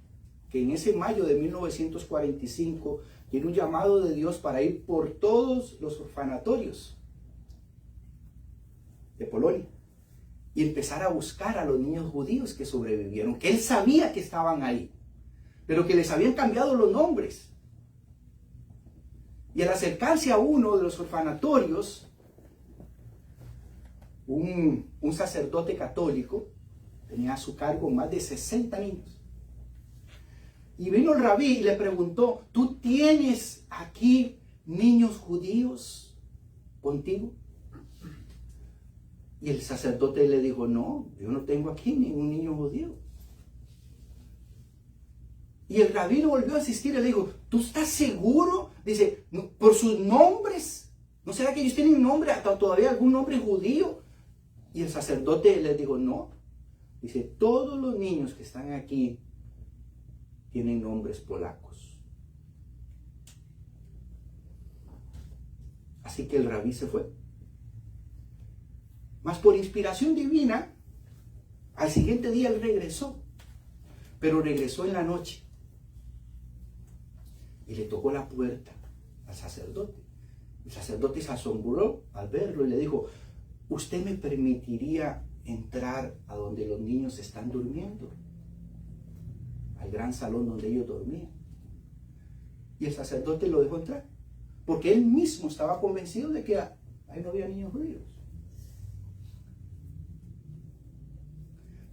que en ese mayo de 1945 tiene un llamado de Dios para ir por todos los orfanatorios de Polonia y empezar a buscar a los niños judíos que sobrevivieron, que él sabía que estaban ahí, pero que les habían cambiado los nombres. Y al acercarse a uno de los orfanatorios, un sacerdote católico tenía a su cargo más de 60 niños. Y vino el rabí y le preguntó: ¿tú tienes aquí niños judíos contigo? Y el sacerdote le dijo: no, yo no tengo aquí ningún niño judío. Y el rabí lo volvió a asistir y le dijo: ¿tú estás seguro? Dice: por sus nombres, ¿no será que ellos tienen un nombre, hasta todavía algún nombre judío? Y el sacerdote le dijo: no. Dice: todos los niños que están aquí tienen nombres polacos. Así que el rabí se fue. Mas por inspiración divina, al siguiente día él regresó, pero regresó en la noche. Y le tocó la puerta al sacerdote. El sacerdote se asombró al verlo y le dijo: ¿usted me permitiría entrar a donde los niños están durmiendo? Al gran salón donde ellos dormían. Y el sacerdote lo dejó entrar, porque él mismo estaba convencido de que ahí no había niños judíos.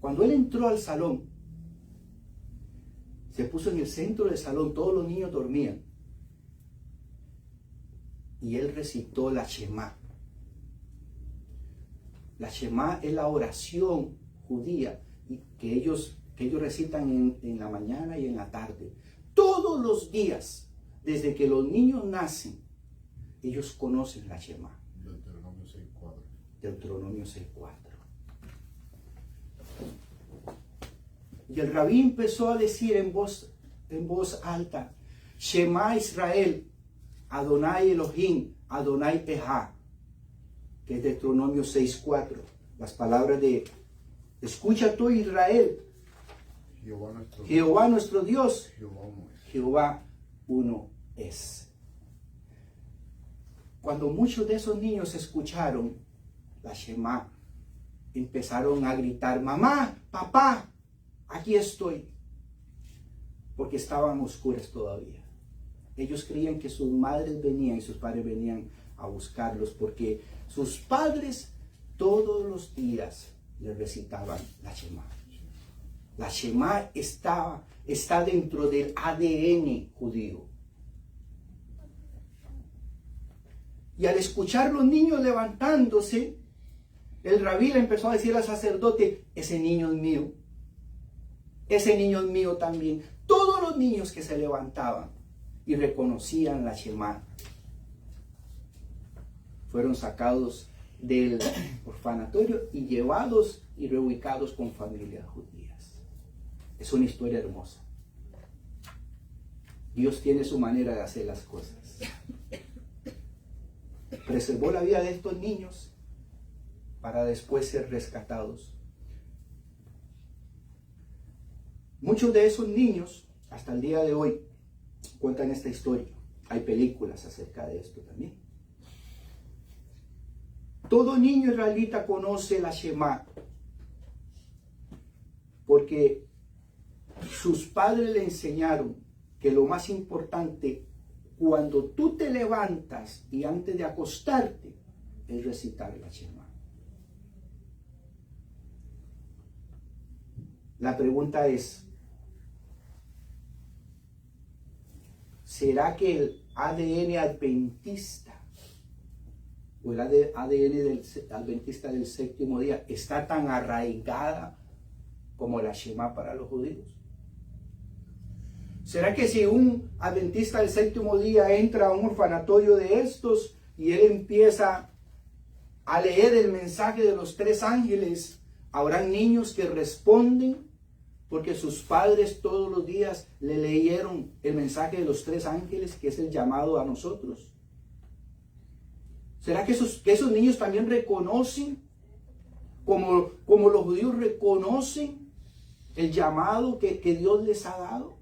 Cuando él entró al salón, se puso en el centro del salón, todos los niños dormían. Y él recitó la Shema. La Shema es la oración judía que ellos recitan en la mañana y en la tarde. Todos los días, desde que los niños nacen, ellos conocen la Shema. Deuteronomio 6:4. Deuteronomio 6:4. Y el rabí empezó a decir en voz alta: Shema Israel, Adonai Elohim, Adonai Echad, que es Deuteronomio 6:4. Las palabras de: escucha tú, Israel, Jehová nuestro Dios, Jehová uno es. Cuando muchos de esos niños escucharon la Shema, empezaron a gritar: mamá, papá, aquí estoy. Porque estaban oscuras todavía. Ellos creían que sus madres venían y sus padres venían a buscarlos, porque sus padres todos los días les recitaban la Shema. La Shema está dentro del ADN judío. Y al escuchar los niños levantándose, el rabí le empezó a decir al sacerdote: ese niño es mío. Ese niño es mío también. Todos los niños que se levantaban y reconocían la Shema fueron sacados del orfanatorio y llevados y reubicados con familias judías. Es una historia hermosa. Dios tiene su manera de hacer las cosas. Preservó la vida de estos niños para después ser rescatados. Muchos de esos niños, hasta el día de hoy, cuentan esta historia. Hay películas acerca de esto también. Todo niño israelita conoce la Shema, porque sus padres le enseñaron que lo más importante cuando tú te levantas y antes de acostarte es recitar la Shema. La pregunta es, ¿será que el ADN adventista o el ADN del adventista del séptimo día está tan arraigada como la Shema para los judíos? ¿Será que si un adventista del séptimo día entra a un orfanatorio de estos y él empieza a leer el mensaje de los tres ángeles, habrán niños que responden porque sus padres todos los días le leyeron el mensaje de los tres ángeles, que es el llamado a nosotros? ¿Será que esos niños también reconocen, como los judíos reconocen el llamado que Dios les ha dado?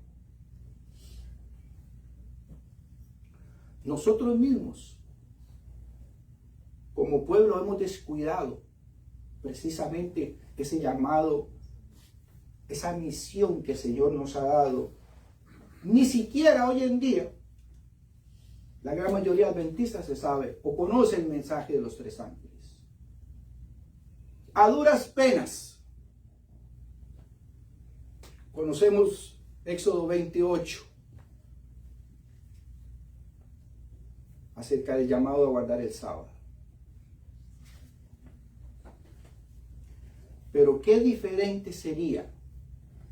Nosotros mismos, como pueblo, hemos descuidado precisamente ese llamado, esa misión que el Señor nos ha dado. Ni siquiera hoy en día la gran mayoría de adventistas se sabe o conoce el mensaje de los tres ángeles. A duras penas conocemos Éxodo 28 acerca del llamado a guardar el sábado. Pero qué diferente sería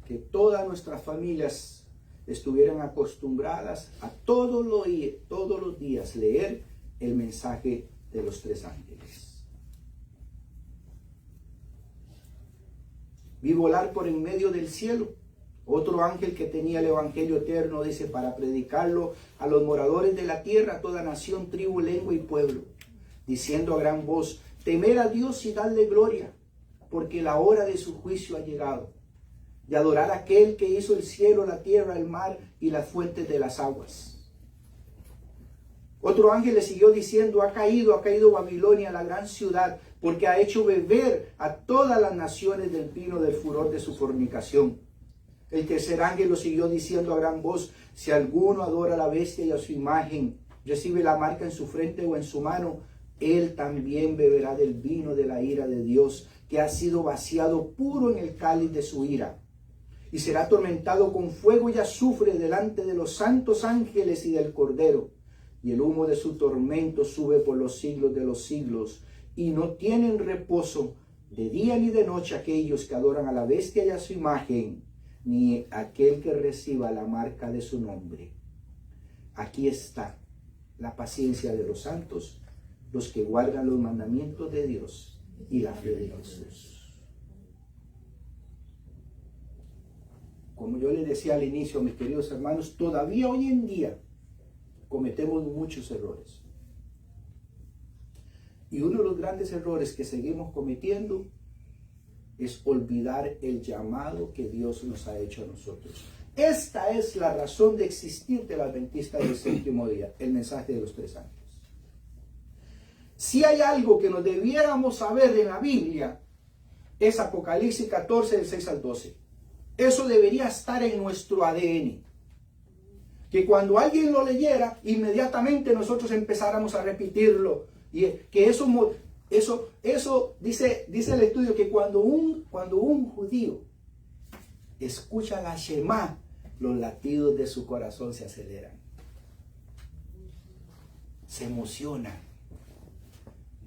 que todas nuestras familias estuvieran acostumbradas a todos los días leer el mensaje de los tres ángeles. Vi volar por en medio del cielo otro ángel que tenía el evangelio eterno, dice, para predicarlo a los moradores de la tierra, a toda nación, tribu, lengua y pueblo, diciendo a gran voz: temer a Dios y darle gloria, porque la hora de su juicio ha llegado, y adorar a aquel que hizo el cielo, la tierra, el mar y las fuentes de las aguas. Otro ángel le siguió diciendo: ha caído Babilonia, la gran ciudad, porque ha hecho beber a todas las naciones del vino del furor de su fornicación. El tercer ángel lo siguió diciendo a gran voz: si alguno adora a la bestia y a su imagen, recibe la marca en su frente o en su mano, él también beberá del vino de la ira de Dios, que ha sido vaciado puro en el cáliz de su ira. Y será atormentado con fuego y azufre delante de los santos ángeles y del Cordero. Y el humo de su tormento sube por los siglos de los siglos. Y no tienen reposo de día ni de noche aquellos que adoran a la bestia y a su imagen, ni aquel que reciba la marca de su nombre. Aquí está la paciencia de los santos, los que guardan los mandamientos de Dios y la fe de Jesús. Como yo les decía al inicio, mis queridos hermanos, todavía hoy en día cometemos muchos errores. Y uno de los grandes errores que seguimos cometiendo es olvidar el llamado que Dios nos ha hecho a nosotros. Esta es la razón de existir del adventista del séptimo día, el mensaje de los tres ángeles. Si hay algo que nos debiéramos saber de la Biblia, es Apocalipsis 14, del 6 al 12. Eso debería estar en nuestro ADN. Que cuando alguien lo leyera, inmediatamente nosotros empezáramos a repetirlo. Y que eso dice el estudio, que cuando un judío escucha la Shema, los latidos de su corazón se aceleran, se emocionan.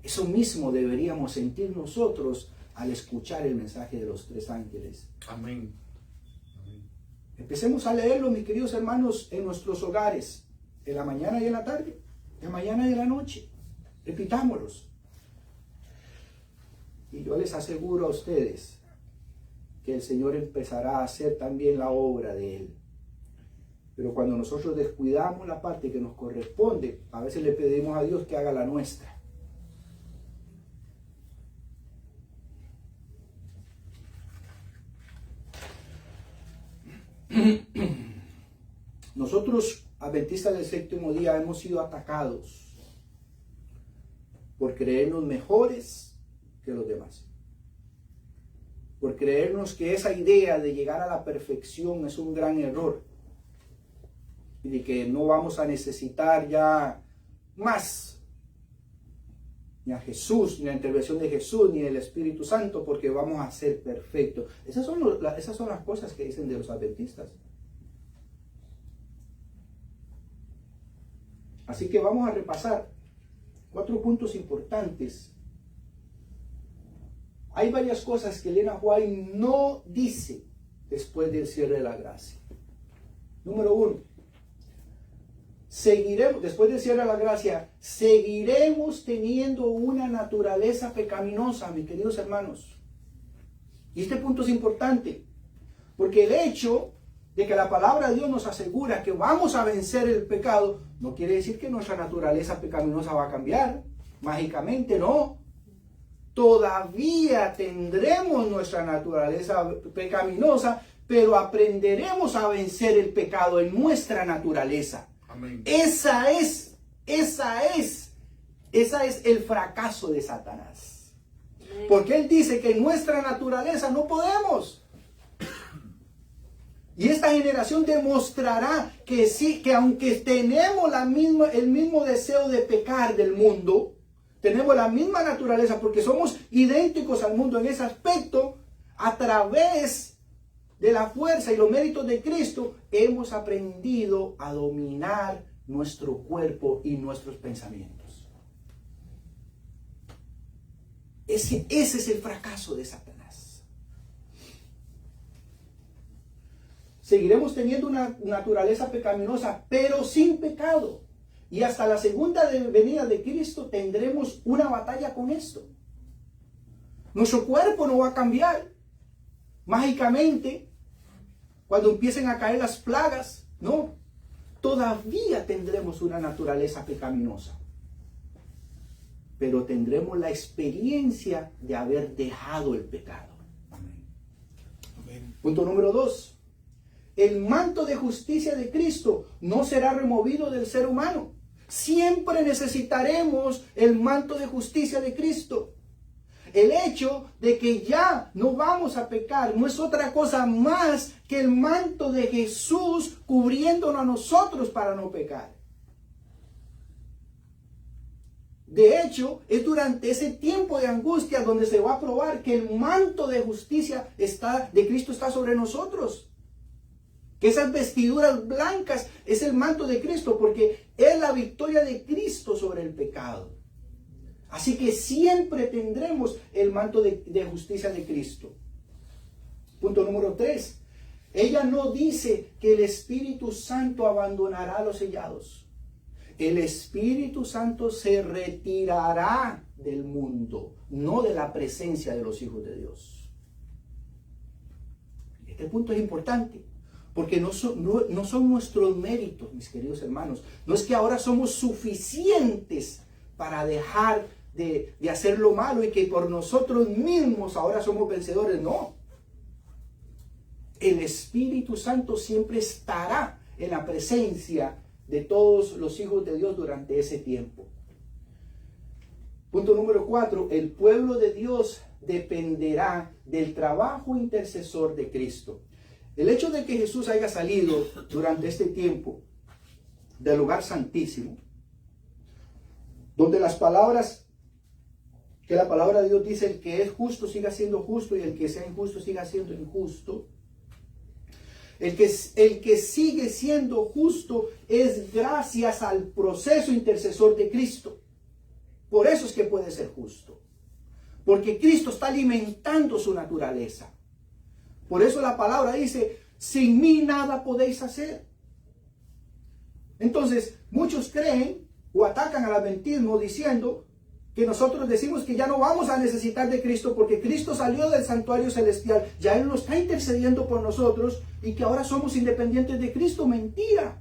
Eso mismo deberíamos sentir nosotros al escuchar el mensaje de los tres ángeles. Amén. Empecemos a leerlo, mis queridos hermanos, en nuestros hogares, en la mañana y en la tarde, en la mañana y en la noche. Repitámoslos. Y yo les aseguro a ustedes que el Señor empezará a hacer también la obra de Él. Pero cuando nosotros descuidamos la parte que nos corresponde, a veces le pedimos a Dios que haga la nuestra. Nosotros, adventistas del séptimo día, hemos sido atacados por creernos mejores que los demás, por creernos que esa idea de llegar a la perfección es un gran error y de que no vamos a necesitar ya más ni a Jesús, ni a la intervención de Jesús, ni del Espíritu Santo, porque vamos a ser perfectos. Esas son las cosas que dicen de los adventistas. Así que vamos a repasar 4 puntos importantes. Hay varias cosas que Elena White no dice después del cierre de la gracia. Número 1. Después del cierre de la gracia, seguiremos teniendo una naturaleza pecaminosa, mis queridos hermanos. Y este punto es importante, porque el hecho de que la palabra de Dios nos asegura que vamos a vencer el pecado, no quiere decir que nuestra naturaleza pecaminosa va a cambiar mágicamente, no. Todavía tendremos nuestra naturaleza pecaminosa, pero aprenderemos a vencer el pecado en nuestra naturaleza. Amén. Esa es el fracaso de Satanás. Porque él dice que en nuestra naturaleza no podemos. Y esta generación demostrará que sí, que aunque tenemos el mismo deseo de pecar del mundo, tenemos la misma naturaleza porque somos idénticos al mundo en ese aspecto, a través de la fuerza y los méritos de Cristo, hemos aprendido a dominar nuestro cuerpo y nuestros pensamientos. Ese es el fracaso de Satanás. Seguiremos teniendo una naturaleza pecaminosa, pero sin pecado. Y hasta la segunda venida de Cristo tendremos una batalla con esto. Nuestro cuerpo no va a cambiar mágicamente cuando empiecen a caer las plagas. No, todavía tendremos una naturaleza pecaminosa. Pero tendremos la experiencia de haber dejado el pecado. Amén. Punto número 2. El manto de justicia de Cristo no será removido del ser humano. Siempre necesitaremos el manto de justicia de Cristo. El hecho de que ya no vamos a pecar no es otra cosa más que el manto de Jesús cubriéndonos a nosotros para no pecar. De hecho, es durante ese tiempo de angustia donde se va a probar que el manto de justicia de Cristo está sobre nosotros. Que esas vestiduras blancas es el manto de Cristo, porque es la victoria de Cristo sobre el pecado. Así que siempre tendremos el manto de justicia de Cristo. Punto número 3. Ella no dice que el Espíritu Santo abandonará a los sellados. El Espíritu Santo se retirará del mundo, no de la presencia de los hijos de Dios. Este punto es importante. Porque no son nuestros méritos, mis queridos hermanos. No es que ahora somos suficientes para dejar de hacer lo malo y que por nosotros mismos ahora somos vencedores. No. El Espíritu Santo siempre estará en la presencia de todos los hijos de Dios durante ese tiempo. Punto número 4. El pueblo de Dios dependerá del trabajo intercesor de Cristo. El hecho de que Jesús haya salido durante este tiempo del lugar santísimo, donde la palabra de Dios dice: el que es justo siga siendo justo y el que sea injusto siga siendo injusto. El que sigue siendo justo es gracias al proceso intercesor de Cristo. Por eso es que puede ser justo, porque Cristo está alimentando su naturaleza. Por eso la palabra dice: sin mí nada podéis hacer. Entonces, muchos creen o atacan al adventismo diciendo que nosotros decimos que ya no vamos a necesitar de Cristo porque Cristo salió del santuario celestial, ya Él no está intercediendo por nosotros y que ahora somos independientes de Cristo. Mentira.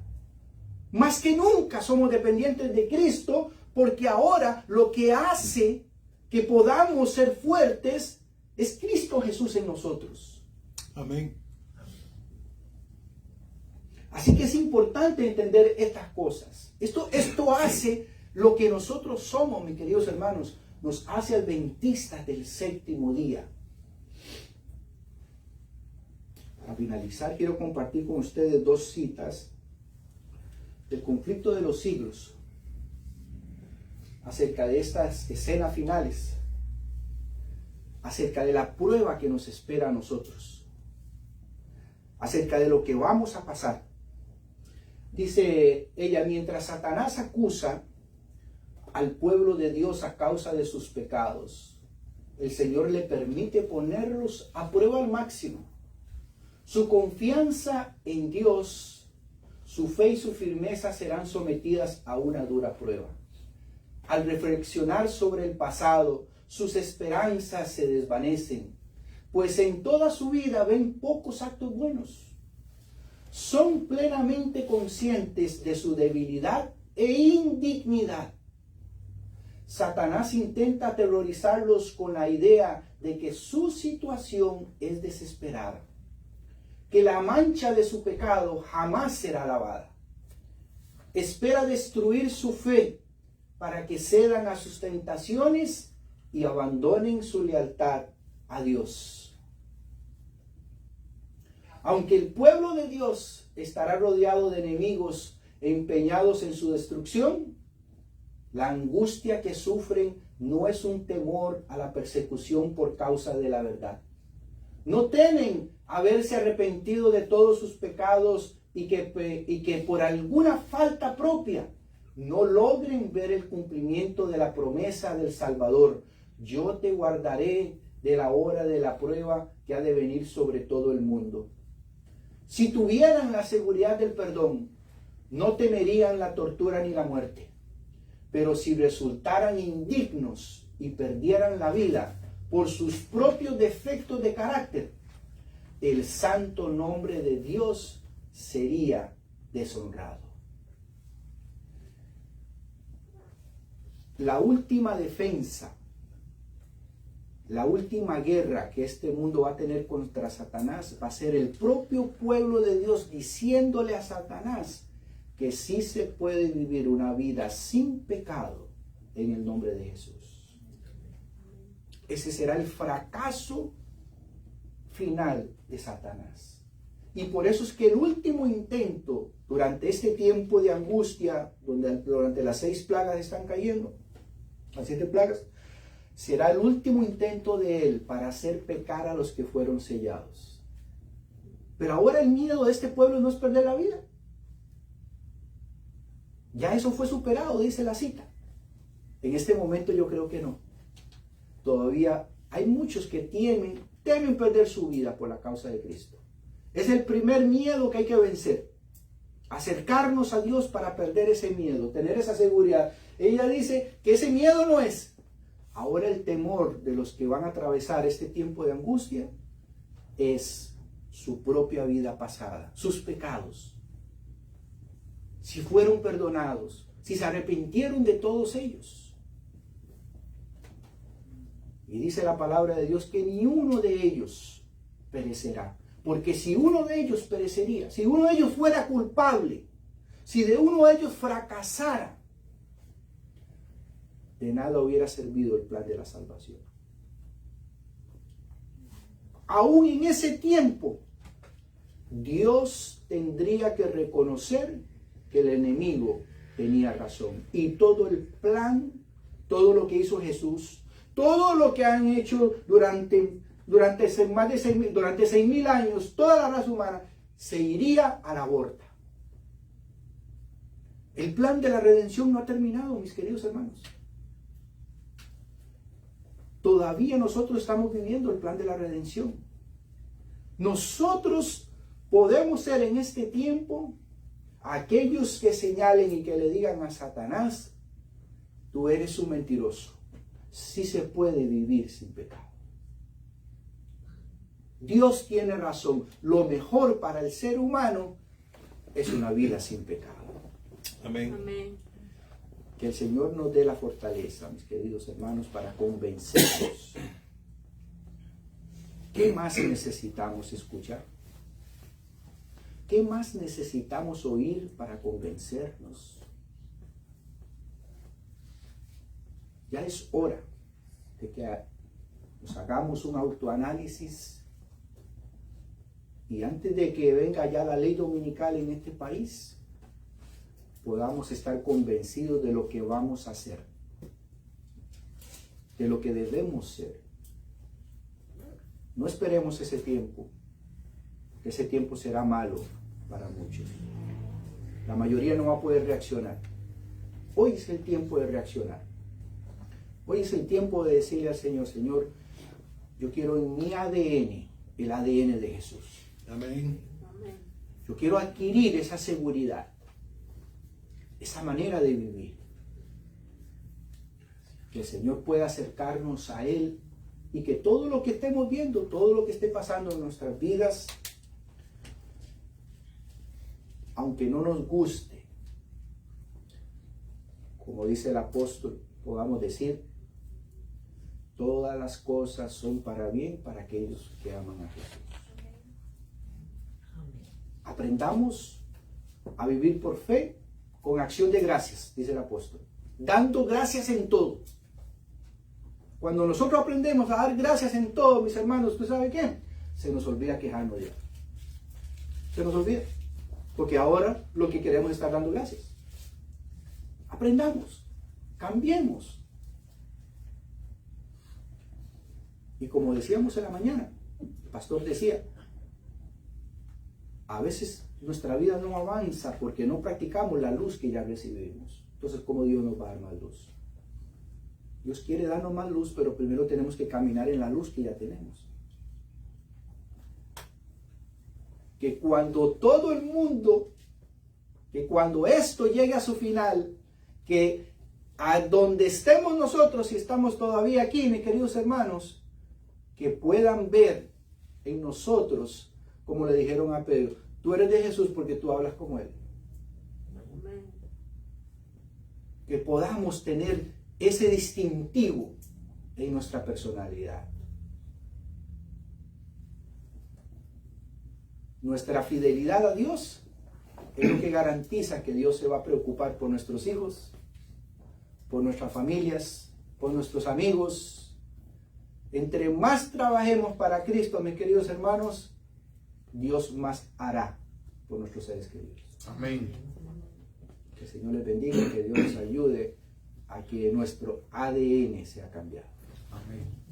Más que nunca somos dependientes de Cristo, porque ahora lo que hace que podamos ser fuertes es Cristo Jesús en nosotros. Amén. Así que es importante entender estas cosas. Esto hace lo que nosotros somos, mis queridos hermanos. Nos hace adventistas del séptimo día. Para finalizar, quiero compartir con ustedes 2 citas del conflicto de los siglos. acerca de estas escenas finales, acerca de la prueba que nos espera a nosotros, acerca de lo que vamos a pasar. Dice ella, mientras Satanás acusa al pueblo de Dios a causa de sus pecados, el Señor le permite ponerlos a prueba al máximo. Su confianza en Dios, su fe y su firmeza serán sometidas a una dura prueba. Al reflexionar sobre el pasado, sus esperanzas se desvanecen, pues en toda su vida ven pocos actos buenos. Son plenamente conscientes de su debilidad e indignidad. Satanás intenta aterrorizarlos con la idea de que su situación es desesperada, que la mancha de su pecado jamás será lavada. Espera destruir su fe para que cedan a sus tentaciones y abandonen su lealtad a Dios. Aunque el pueblo de Dios estará rodeado de enemigos empeñados en su destrucción, la angustia que sufren no es un temor a la persecución por causa de la verdad. No temen haberse arrepentido de todos sus pecados y que por alguna falta propia no logren ver el cumplimiento de la promesa del Salvador. Yo te guardaré de la hora de la prueba que ha de venir sobre todo el mundo. Si tuvieran la seguridad del perdón, no temerían la tortura ni la muerte. Pero si resultaran indignos y perdieran la vida por sus propios defectos de carácter, el santo nombre de Dios sería deshonrado. La última defensa, la última guerra que este mundo va a tener contra Satanás va a ser el propio pueblo de Dios diciéndole a Satanás que sí se puede vivir una vida sin pecado en el nombre de Jesús. Ese será el fracaso final de Satanás. Y por eso es que el último intento durante este tiempo de angustia, durante las 6 plagas están cayendo, las 7 plagas, será el último intento de él para hacer pecar a los que fueron sellados. Pero ahora el miedo de este pueblo no es perder la vida. Ya eso fue superado, dice la cita. En este momento yo creo que no. Todavía hay muchos que temen perder su vida por la causa de Cristo. Es el primer miedo que hay que vencer. Acercarnos a Dios para perder ese miedo, tener esa seguridad. Ella dice que ese miedo no es. Ahora el temor de los que van a atravesar este tiempo de angustia es su propia vida pasada, sus pecados. Si fueron perdonados, si se arrepintieron de todos ellos. Y dice la palabra de Dios que ni uno de ellos perecerá. Porque si uno de ellos perecería, si uno de ellos fuera culpable, si de uno de ellos fracasara, de nada hubiera servido el plan de la salvación. Aún en ese tiempo, Dios tendría que reconocer que el enemigo tenía razón. Y todo el plan, todo lo que hizo Jesús, todo lo que han hecho durante 6.000 años, toda la raza humana, se iría a la borda. El plan de la redención no ha terminado, mis queridos hermanos. Todavía nosotros estamos viviendo el plan de la redención. Nosotros podemos ser en este tiempo aquellos que señalen y que le digan a Satanás: tú eres un mentiroso. Sí se puede vivir sin pecado. Dios tiene razón. Lo mejor para el ser humano es una vida sin pecado. Amén. Amén. Que el Señor nos dé la fortaleza, mis queridos hermanos, para convencernos. ¿Qué más necesitamos escuchar? ¿Qué más necesitamos oír para convencernos? Ya es hora de que nos hagamos un autoanálisis y antes de que venga ya la ley dominical en este país, podamos estar convencidos de lo que vamos a hacer. de lo que debemos ser. No esperemos ese tiempo, que ese tiempo será malo para muchos. La mayoría no va a poder reaccionar. Hoy es el tiempo de reaccionar. Hoy es el tiempo de decirle al Señor, Señor, yo quiero en mi ADN, el ADN de Jesús. Amén. Yo quiero adquirir esa seguridad, esa manera de vivir. Que el Señor pueda acercarnos a Él y que todo lo que estemos viendo, todo lo que esté pasando en nuestras vidas, aunque no nos guste, como dice el apóstol, podamos decir, todas las cosas son para bien para aquellos que aman a Jesús. Aprendamos a vivir por fe con acción de gracias, dice el apóstol, dando gracias en todo. Cuando nosotros aprendemos a dar gracias en todo, mis hermanos, ¿usted sabe qué? Se nos olvida quejarnos ya. Se nos olvida. Porque ahora lo que queremos es estar dando gracias. Aprendamos, cambiemos. Y como decíamos en la mañana, el pastor decía, a veces nuestra vida no avanza porque no practicamos la luz que ya recibimos. Entonces, ¿cómo Dios nos va a dar más luz? Dios quiere darnos más luz, pero primero tenemos que caminar en la luz que ya tenemos. Que cuando todo el mundo, que cuando esto llegue a su final, que a donde estemos nosotros, si estamos todavía aquí, mis queridos hermanos, que puedan ver en nosotros, como le dijeron a Pedro, tú eres de Jesús porque tú hablas como Él. Que podamos tener ese distintivo en nuestra personalidad. Nuestra fidelidad a Dios es lo que garantiza que Dios se va a preocupar por nuestros hijos, por nuestras familias, por nuestros amigos. Entre más trabajemos para Cristo, mis queridos hermanos, Dios más hará por nuestros seres queridos. Amén. Que el Señor les bendiga y que Dios nos ayude a que nuestro ADN sea cambiado. Amén.